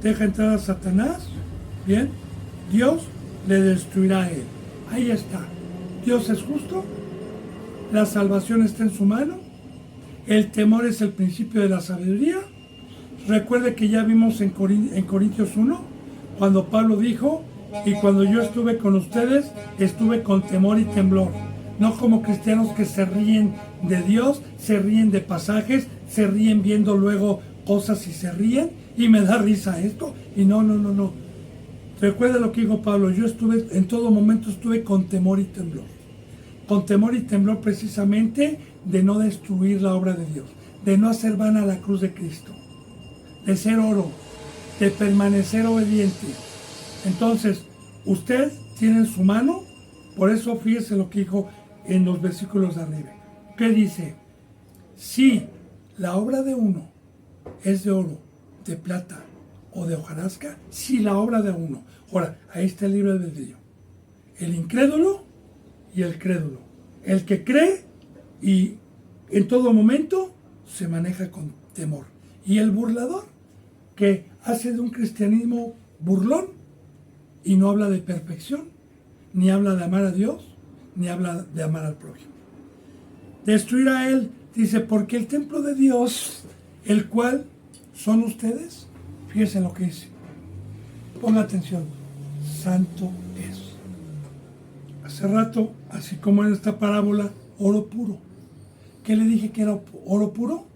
Speaker 1: deja entrar a Satanás, bien, Dios le destruirá a él. Ahí está. Dios es justo. La salvación está en su mano. El temor es el principio de la sabiduría. Recuerde que ya vimos en Corintios 1, cuando Pablo dijo, y cuando yo estuve con ustedes, estuve con temor y temblor. No como cristianos que se ríen de Dios, se ríen de pasajes, se ríen viendo luego cosas y se ríen, y me da risa esto, y no. Recuerda lo que dijo Pablo, yo en todo momento estuve con temor y temblor. Con temor y temblor precisamente de no destruir la obra de Dios, de no hacer vana la cruz de Cristo, de ser oro, de permanecer obediente. Entonces, usted tiene en su mano, por eso fíjese lo que dijo en los versículos de arriba. ¿Qué dice? Si la obra de uno es de oro, de plata o de hojarasca, si la obra de uno. Ahora, ahí está el libre albedrío. El incrédulo y el crédulo. El que cree y en todo momento se maneja con temor. Y el burlador, que hace de un cristianismo burlón y no habla de perfección, ni habla de amar a Dios, ni habla de amar al prójimo. Destruir a él, dice, porque el templo de Dios, el cual son ustedes, fíjense lo que dice, ponga atención, santo es. Hace rato, así como en esta parábola, oro puro. ¿Qué le dije que era oro puro?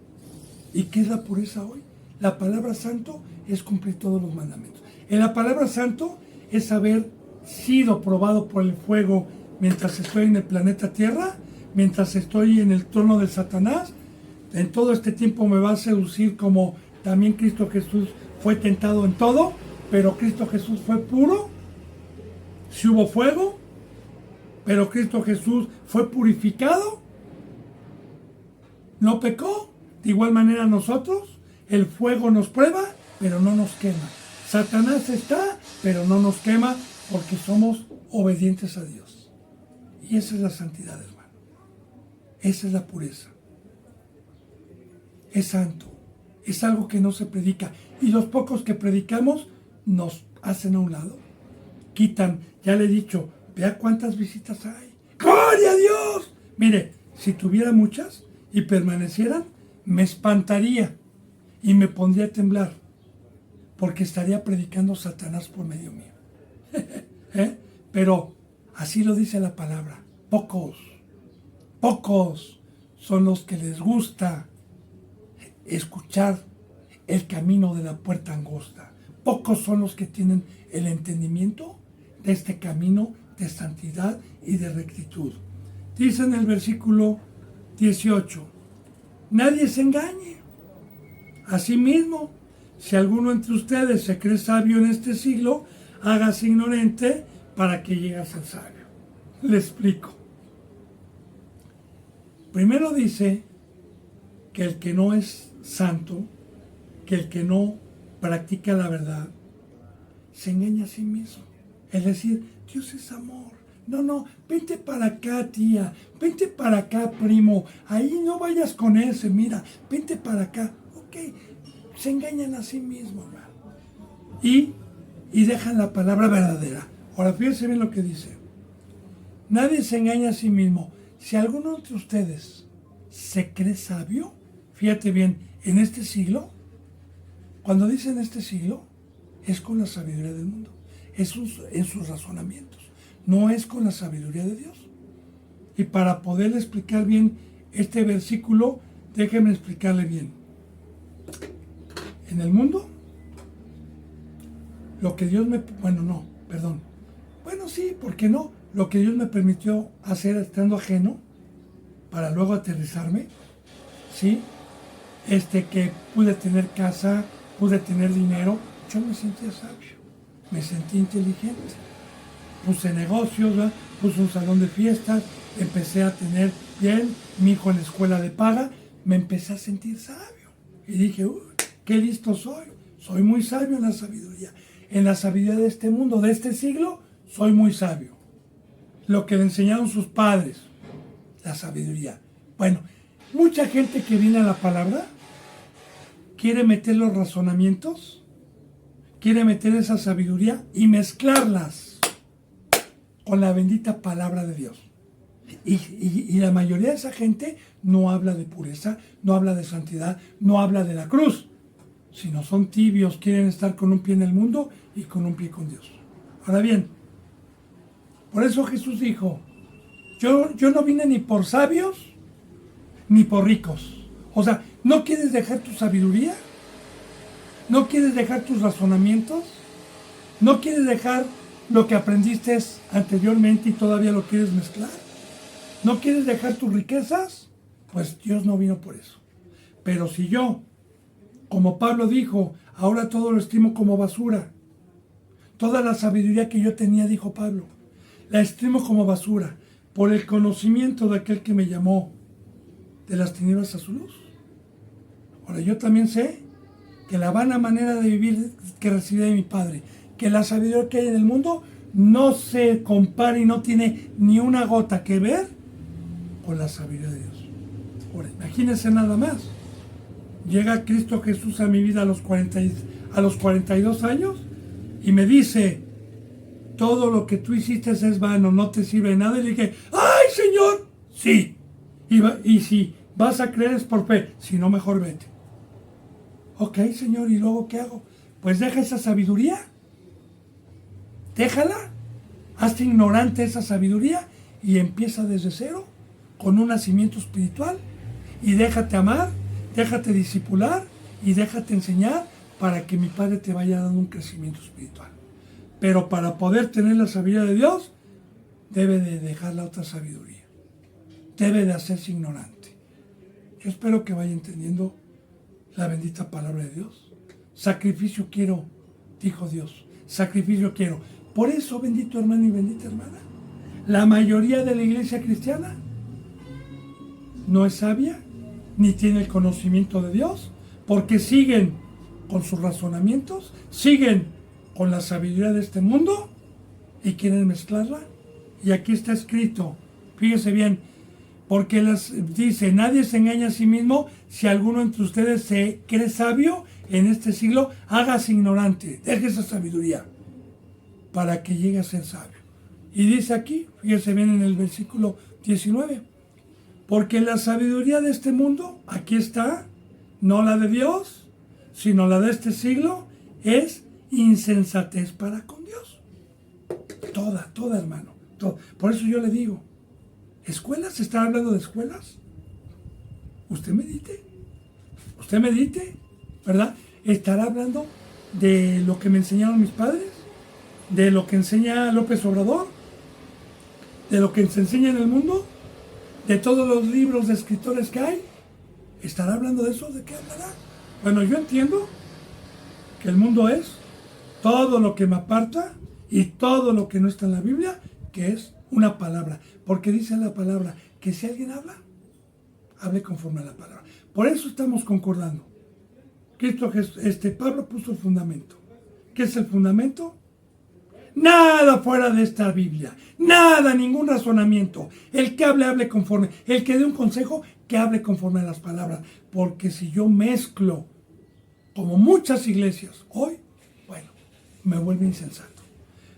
Speaker 1: ¿Y qué es la pureza hoy? La palabra santo es cumplir todos los mandamientos. En la palabra santo es haber sido probado por el fuego mientras estoy en el planeta Tierra, mientras estoy en el trono de Satanás. En todo este tiempo me va a seducir como también Cristo Jesús fue tentado en todo, pero Cristo Jesús fue puro. Si hubo fuego, pero Cristo Jesús fue purificado, no pecó. De igual manera nosotros, el fuego nos prueba, pero no nos quema. Satanás está, pero no nos quema porque somos obedientes a Dios. Y esa es la santidad, hermano. Esa es la pureza. Es santo. Es algo que no se predica. Y los pocos que predicamos nos hacen a un lado. Quitan, ya le he dicho, vea cuántas visitas hay. ¡Gloria a Dios! Mire, si tuviera muchas y permanecieran, me espantaría y me pondría a temblar, porque estaría predicando Satanás por medio mío. Pero así lo dice la palabra. Pocos son los que les gusta escuchar el camino de la puerta angosta. Pocos son los que tienen el entendimiento de este camino de santidad y de rectitud. Dice en el versículo 18, nadie se engañe. Asimismo, si alguno entre ustedes se cree sabio en este siglo, hágase ignorante para que llegue a ser sabio. Le explico. Primero dice que el que no es santo, que el que no practica la verdad, se engaña a sí mismo. Es decir, Dios es amor. No, vente para acá, tía, vente para acá, primo, ahí no vayas con ese, mira, vente para acá. Ok, se engañan a sí mismos, hermano. Y dejan la palabra verdadera. Ahora fíjense bien lo que dice. Nadie se engaña a sí mismo. Si alguno de ustedes se cree sabio, fíjate bien, en este siglo, cuando dice en este siglo, es con la sabiduría del mundo, es en sus razonamientos, no es con la sabiduría de Dios. Y para poder explicar bien este versículo, déjenme explicarle bien. En el mundo, lo que Dios me... Bueno, sí, ¿por qué no? Lo que Dios me permitió hacer estando ajeno, para luego aterrizarme, ¿sí? Que pude tener casa, pude tener dinero, yo me sentía sabio, me sentí inteligente. Puse negocios, ¿verdad? Puse un salón de fiestas, empecé a tener bien, mi hijo en la escuela de paga, me empecé a sentir sabio. Y dije, uy, qué listo soy muy sabio en la sabiduría. En la sabiduría de este mundo, de este siglo, soy muy sabio. Lo que le enseñaron sus padres, la sabiduría. Bueno, mucha gente que viene a la palabra quiere meter los razonamientos, quiere meter esa sabiduría y mezclarlas con la bendita palabra de Dios. Y la mayoría de esa gente no habla de pureza, no habla de santidad, no habla de la cruz, sino son tibios, quieren estar con un pie en el mundo y con un pie con Dios. Ahora bien, por eso Jesús dijo, yo no vine ni por sabios ni por ricos. O sea, ¿no quieres dejar tu sabiduría? ¿No quieres dejar tus razonamientos? ¿No quieres dejar lo que aprendiste anteriormente y todavía lo quieres mezclar? ¿No quieres dejar tus riquezas? Pues Dios no vino por eso. Pero si yo, como Pablo dijo, ahora todo lo estimo como basura. Toda la sabiduría que yo tenía, dijo Pablo, la estimo como basura por el conocimiento de aquel que me llamó de las tinieblas a su luz. Ahora yo también sé que la vana manera de vivir que recibí de mi Padre, que la sabiduría que hay en el mundo no se compara y no tiene ni una gota que ver con la sabiduría de Dios. Ahora, imagínense nada más. Llega Cristo Jesús a mi vida a los 42 años y me dice, todo lo que tú hiciste es vano, no te sirve de nada. Y le dije, ¡ay, Señor! Sí. Y si vas a creer es por fe, si no, mejor vete. Ok, Señor, ¿y luego qué hago? Pues deja esa sabiduría. Déjala. Hazte ignorante esa sabiduría y empieza desde cero con un nacimiento espiritual y déjate amar, déjate discipular y déjate enseñar para que mi Padre te vaya dando un crecimiento espiritual. Pero para poder tener la sabiduría de Dios, debe de dejar la otra sabiduría. Debe de hacerse ignorante. Yo espero que vaya entendiendo la bendita palabra de Dios. Sacrificio quiero, dijo Dios. Sacrificio quiero. Por eso, bendito hermano y bendita hermana, la mayoría de la iglesia cristiana no es sabia, ni tiene el conocimiento de Dios, porque siguen con sus razonamientos, siguen con la sabiduría de este mundo y quieren mezclarla. Y aquí está escrito, fíjese bien, porque dice, nadie se engaña a sí mismo. Si alguno entre ustedes se cree sabio en este siglo, hágase ignorante, deje esa sabiduría para que llegue a ser sabio. Y dice aquí, fíjese bien en el versículo 19, porque la sabiduría de este mundo, aquí está, no la de Dios, sino la de este siglo, es insensatez para con Dios. Toda hermano, toda. Por eso yo le digo, ¿escuelas? ¿Se está hablando de escuelas? Usted medite, ¿verdad? ¿Estará hablando de lo que me enseñaron mis padres? ¿De lo que enseña López Obrador? ¿De lo que se enseña en el mundo? ¿De todos los libros de escritores que hay? ¿Estará hablando de eso? ¿De qué hablará? Bueno, yo entiendo que el mundo es todo lo que me aparta y todo lo que no está en la Biblia, que es una palabra. Porque dice la palabra que si alguien habla, hable conforme a la palabra. Por eso estamos concordando. Pablo puso el fundamento. ¿Qué es el fundamento? Nada fuera de esta Biblia. Nada, ningún razonamiento. El que hable, hable conforme. El que dé un consejo, que hable conforme a las palabras. Porque si yo mezclo, como muchas iglesias hoy, bueno, me vuelve insensato.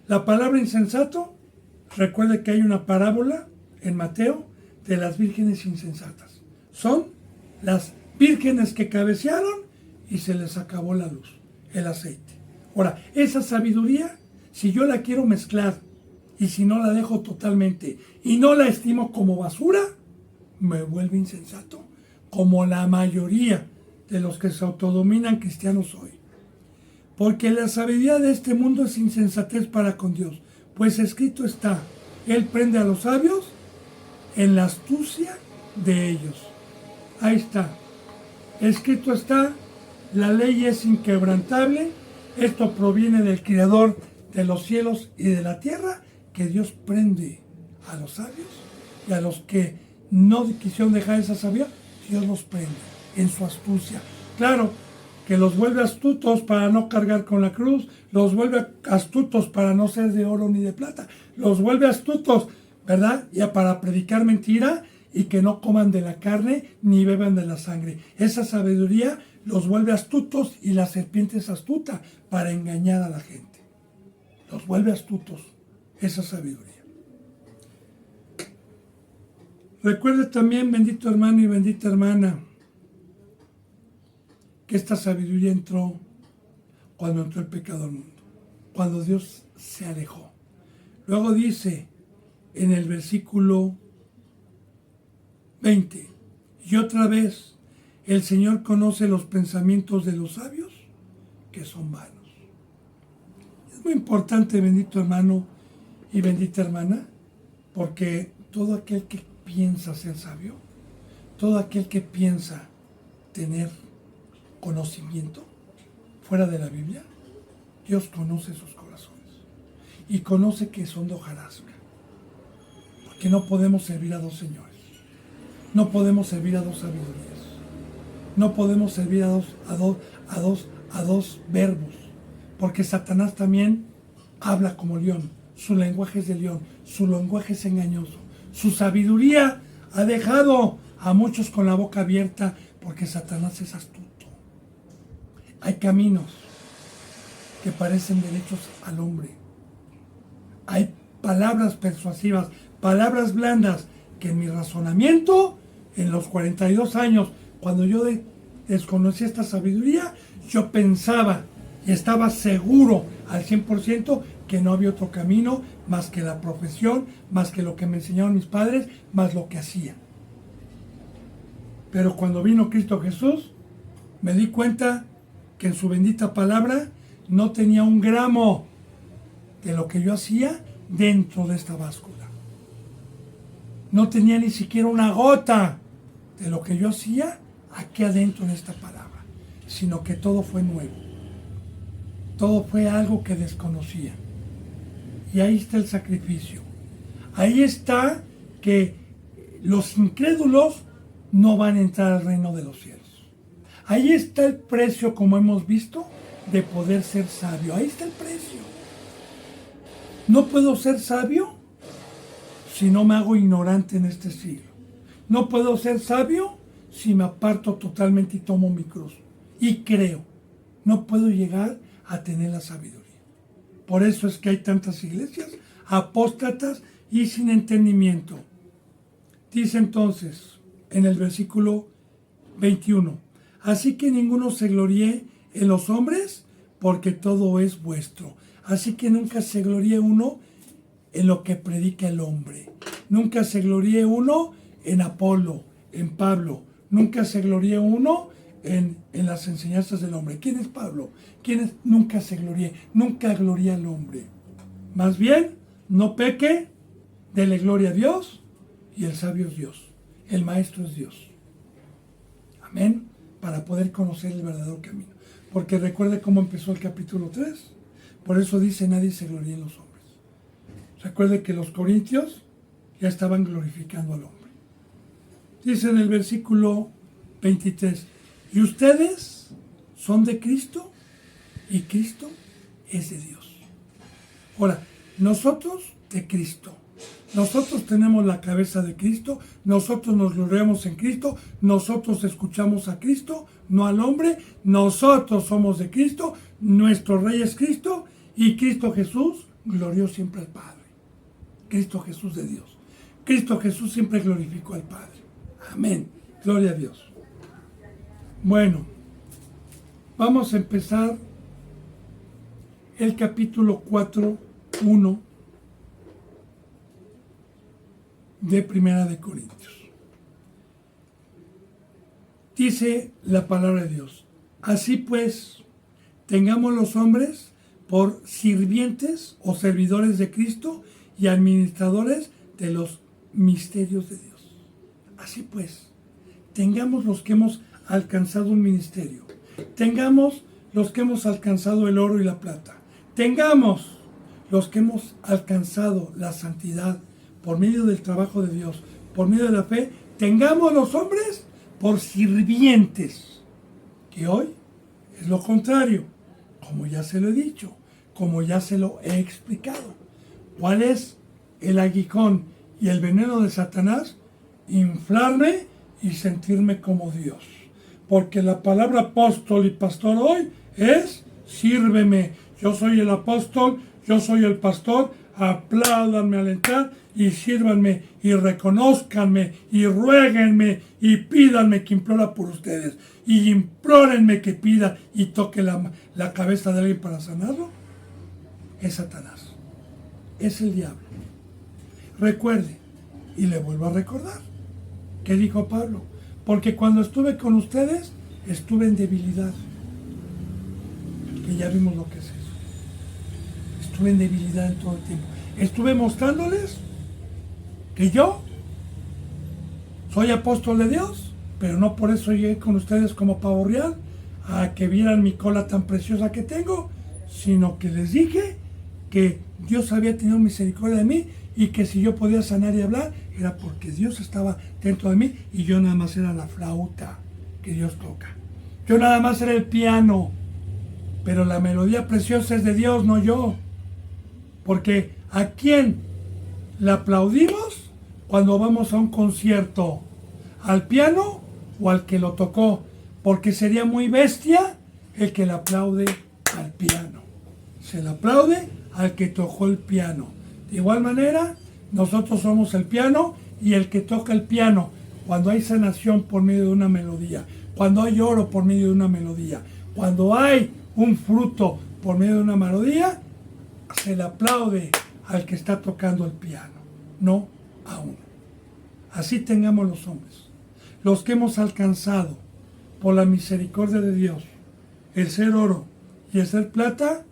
Speaker 1: La palabra insensato, recuerde que hay una parábola en Mateo de las vírgenes insensatas. Son las vírgenes que cabecearon y se les acabó la luz, el aceite. Ahora, esa sabiduría, si yo la quiero mezclar y si no la dejo totalmente y no la estimo como basura, me vuelve insensato, como la mayoría de los que se autodominan cristianos hoy. Porque la sabiduría de este mundo es insensatez para con Dios, pues escrito está, Él prende a los sabios en la astucia de ellos. Ahí está. Escrito está, la ley es inquebrantable, esto proviene del Creador de los cielos y de la tierra, que Dios prende a los sabios y a los que no quisieron dejar esa sabiduría, Dios los prende en su astucia. Claro, que los vuelve astutos para no cargar con la cruz, los vuelve astutos para no ser de oro ni de plata, los vuelve astutos, ¿verdad? Ya para predicar mentira y que no coman de la carne ni beban de la sangre. Esa sabiduría los vuelve astutos y la serpiente es astuta para engañar a la gente. Los vuelve astutos, esa sabiduría. Recuerde también, bendito hermano y bendita hermana, que esta sabiduría entró cuando entró el pecado al mundo, cuando Dios se alejó. Luego dice en el versículo 20, y otra vez, el Señor conoce los pensamientos de los sabios, que son vanos. Es muy importante, bendito hermano y bendita hermana, porque todo aquel que piensa ser sabio, todo aquel que piensa tener conocimiento fuera de la Biblia, Dios conoce sus corazones y conoce que son de hojarasca, porque no podemos servir a dos señores, no podemos servir a dos sabidurías, no podemos servir a dos verbos, porque Satanás también habla como león, su lenguaje es de león, su lenguaje es engañoso, su sabiduría ha dejado a muchos con la boca abierta, porque Satanás es astuto. Hay caminos que parecen derechos al hombre. Hay palabras persuasivas, palabras blandas, que en mi razonamiento, en los 42 años, cuando yo desconocí esta sabiduría, yo pensaba y estaba seguro al 100% que no había otro camino más que la profesión, más que lo que me enseñaron mis padres, más lo que hacía. Pero cuando vino Cristo Jesús, me di cuenta que en su bendita palabra no tenía un gramo de lo que yo hacía dentro de esta báscula. No tenía ni siquiera una gota de lo que yo hacía aquí adentro de esta palabra, sino que todo fue nuevo. Todo fue algo que desconocía. Y ahí está el sacrificio. Ahí está que los incrédulos no van a entrar al reino de los cielos. Ahí está el precio, como hemos visto, de poder ser sabio. Ahí está el precio. No puedo ser sabio si no me hago ignorante en este siglo. No puedo ser sabio si me aparto totalmente y tomo mi cruz. Y creo. No puedo llegar a tener la sabiduría. Por eso es que hay tantas iglesias apóstatas y sin entendimiento. Dice entonces en el versículo 21, así que ninguno se gloríe en los hombres, porque todo es vuestro. Así que nunca se gloríe uno en lo que predica el hombre. Nunca se gloríe uno en Apolo, en Pablo. Nunca se gloríe uno en las enseñanzas del hombre. ¿Quién es Pablo? ¿Quién es? Nunca se gloríe, nunca gloría al hombre. Más bien, no peque, dele gloria a Dios, y el sabio es Dios, el maestro es Dios. Amén, para poder conocer el verdadero camino. Porque recuerde cómo empezó el capítulo 3, por eso dice nadie se gloría en los hombres. Recuerde que los corintios ya estaban glorificando al hombre. Dice en el versículo 23, y ustedes son de Cristo y Cristo es de Dios. Ahora, nosotros de Cristo. Nosotros tenemos la cabeza de Cristo, nosotros nos gloriamos en Cristo, nosotros escuchamos a Cristo, no al hombre, nosotros somos de Cristo, nuestro Rey es Cristo y Cristo Jesús glorió siempre al Padre. Cristo Jesús de Dios. Cristo Jesús siempre glorificó al Padre. Amén. Gloria a Dios. Bueno, vamos a empezar el capítulo 4:1 de Primera de Corintios. Dice la palabra de Dios: así pues, tengamos los hombres por sirvientes o servidores de Cristo y administradores de los misterios de Dios. Así pues, tengamos los que hemos alcanzado un ministerio, tengamos los que hemos alcanzado el oro y la plata, tengamos los que hemos alcanzado la santidad por medio del trabajo de Dios, por medio de la fe, tengamos los hombres por sirvientes, que hoy es lo contrario, como ya se lo he dicho, como ya se lo he explicado. ¿Cuál es el aguijón y el veneno de Satanás? Inflarme y sentirme como Dios. Porque la palabra apóstol y pastor hoy es sírveme. Yo soy el apóstol, yo soy el pastor, apláudanme al entrar y sírvanme y reconózcanme y ruéguenme y pídanme, que implora por ustedes, y implórenme que pida y toque la cabeza de alguien para sanarlo. Es Satanás, es el diablo. Recuerde, y le vuelvo a recordar, ¿qué dijo Pablo? Porque cuando estuve con ustedes, estuve en debilidad. Que ya vimos lo que es eso. Estuve en debilidad en todo el tiempo. Estuve mostrándoles que yo soy apóstol de Dios, pero no por eso llegué con ustedes como pavo real a que vieran mi cola tan preciosa que tengo, sino que les dije que Dios había tenido misericordia de mí y que si yo podía sanar y hablar era porque Dios estaba dentro de mí y yo nada más era la flauta que Dios toca. Yo nada más era el piano, pero la melodía preciosa es de Dios, no yo. Porque ¿a quién le aplaudimos cuando vamos a un concierto? ¿Al piano o al que lo tocó? Porque sería muy bestia el que le aplaude al piano. Se le aplaude al que tocó el piano. De igual manera, nosotros somos el piano y el que toca el piano. Cuando hay sanación por medio de una melodía, cuando hay oro por medio de una melodía, cuando hay un fruto por medio de una melodía, se le aplaude al que está tocando el piano, no a uno. Así tengamos los hombres, los que hemos alcanzado por la misericordia de Dios el ser oro y el ser plata,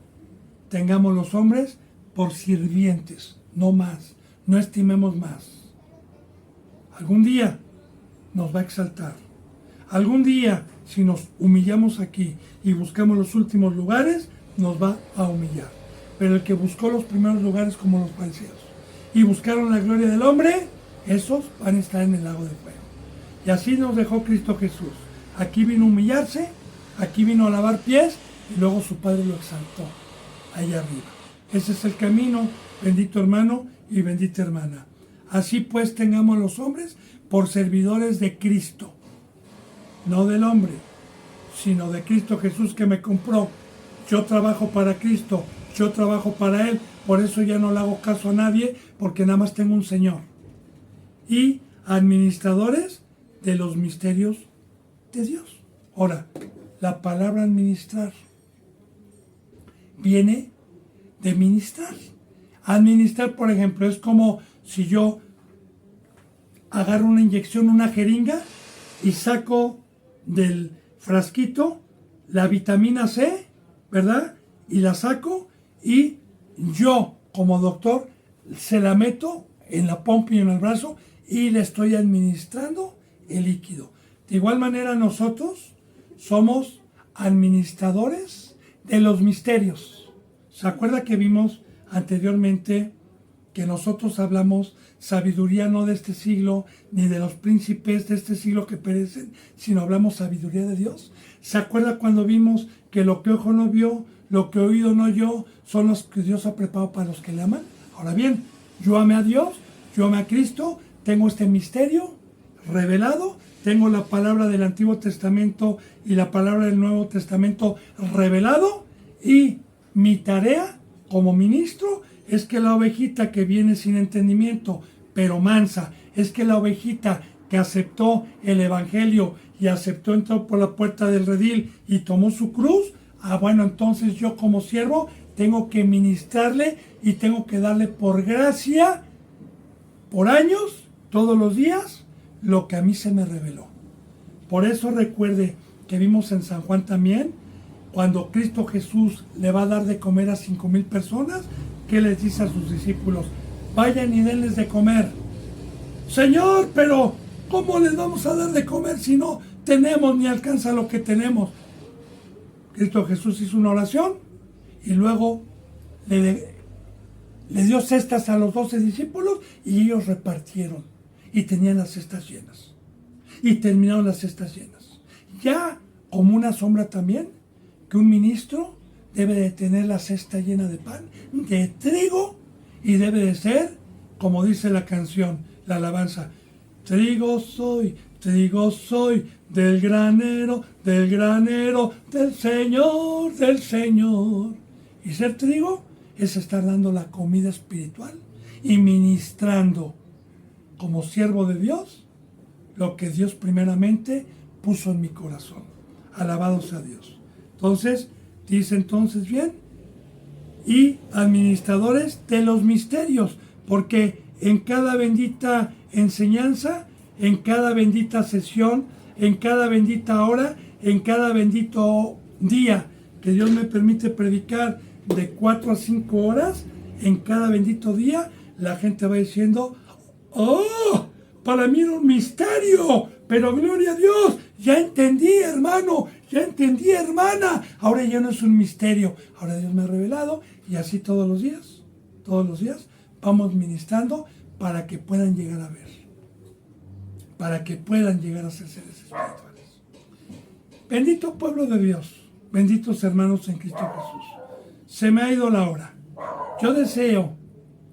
Speaker 1: tengamos los hombres por sirvientes, no más, no estimemos más. Algún día nos va a exaltar. Algún día, si nos humillamos aquí y buscamos los últimos lugares, nos va a humillar. Pero el que buscó los primeros lugares, como los fariseos, y buscaron la gloria del hombre, esos van a estar en el lago de fuego. Y así nos dejó Cristo Jesús. Aquí vino a humillarse, aquí vino a lavar pies, y luego su Padre lo exaltó allá arriba. Ese es el camino, bendito hermano y bendita hermana. Así pues, tengamos los hombres por servidores de Cristo, no del hombre, sino de Cristo Jesús, que me compró. Yo trabajo para Cristo, yo trabajo para Él, por eso ya no le hago caso a nadie, porque nada más tengo un Señor. Y administradores de los misterios de Dios. Ahora, la palabra administrar viene de ministrar. Administrar, por ejemplo, es como si yo agarro una inyección, una jeringa, y saco del frasquito la vitamina C, ¿verdad? Y la saco y yo, como doctor, se la meto en la pompa y en el brazo y le estoy administrando el líquido. De igual manera, nosotros somos administradores de los misterios. ¿Se acuerda que vimos anteriormente que nosotros hablamos sabiduría no de este siglo, ni de los príncipes de este siglo que perecen, sino hablamos sabiduría de Dios? ¿Se acuerda cuando vimos que lo que ojo no vio, lo que he oído no yo, son los que Dios ha preparado para los que le aman. Ahora bien, yo amé a Dios, yo amé a Cristo, tengo este misterio revelado, tengo la palabra del Antiguo Testamento y la palabra del Nuevo Testamento revelado, y mi tarea como ministro es que la ovejita que viene sin entendimiento, pero mansa, es que la ovejita que aceptó el Evangelio y aceptó, entró por la puerta del redil y tomó su cruz, bueno, entonces yo como siervo tengo que ministrarle y tengo que darle por gracia, por años, todos los días, lo que a mí se me reveló. Por eso recuerde que vimos en San Juan también, cuando Cristo Jesús le va a dar de comer a 5,000 personas, ¿qué les dice a sus discípulos? Vayan y denles de comer. Señor, pero ¿cómo les vamos a dar de comer si no tenemos ni alcanza lo que tenemos? Cristo Jesús hizo una oración y luego le dio cestas a los 12 discípulos y ellos repartieron y tenían las cestas llenas. Y terminaron las cestas llenas. Ya como una sombra también, que un ministro debe de tener la cesta llena de pan, de trigo, y debe de ser, como dice la canción, la alabanza, trigo soy, del granero, del Señor. Y ser trigo es estar dando la comida espiritual y ministrando como siervo de Dios lo que Dios primeramente puso en mi corazón. Alabado sea Dios. Entonces, dice entonces bien, y administradores de los misterios, porque en cada bendita enseñanza, en cada bendita sesión, en cada bendita hora, en cada bendito día que Dios me permite predicar de 4 a 5 horas, en cada bendito día, la gente va diciendo, ¡oh! Para mí era un misterio, pero gloria a Dios, ya entendí, hermano, ya entendí, hermana, ahora ya no es un misterio, ahora Dios me ha revelado, y así todos los días vamos ministrando para que puedan llegar a ver, para que puedan llegar a ser seres espirituales. Bendito pueblo de Dios, benditos hermanos en Cristo Jesús, se me ha ido la hora. Yo deseo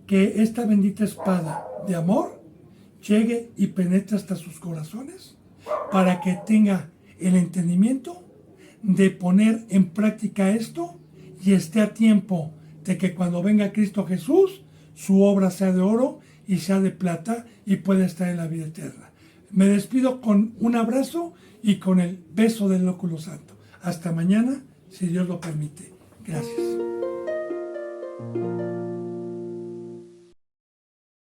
Speaker 1: que esta bendita espada de amor llegue y penetre hasta sus corazones para que tenga el entendimiento de poner en práctica esto y esté a tiempo de que cuando venga Cristo Jesús, su obra sea de oro y sea de plata y pueda estar en la vida eterna. Me despido con un abrazo y con el beso del óculo santo. Hasta mañana, si Dios lo permite. Gracias.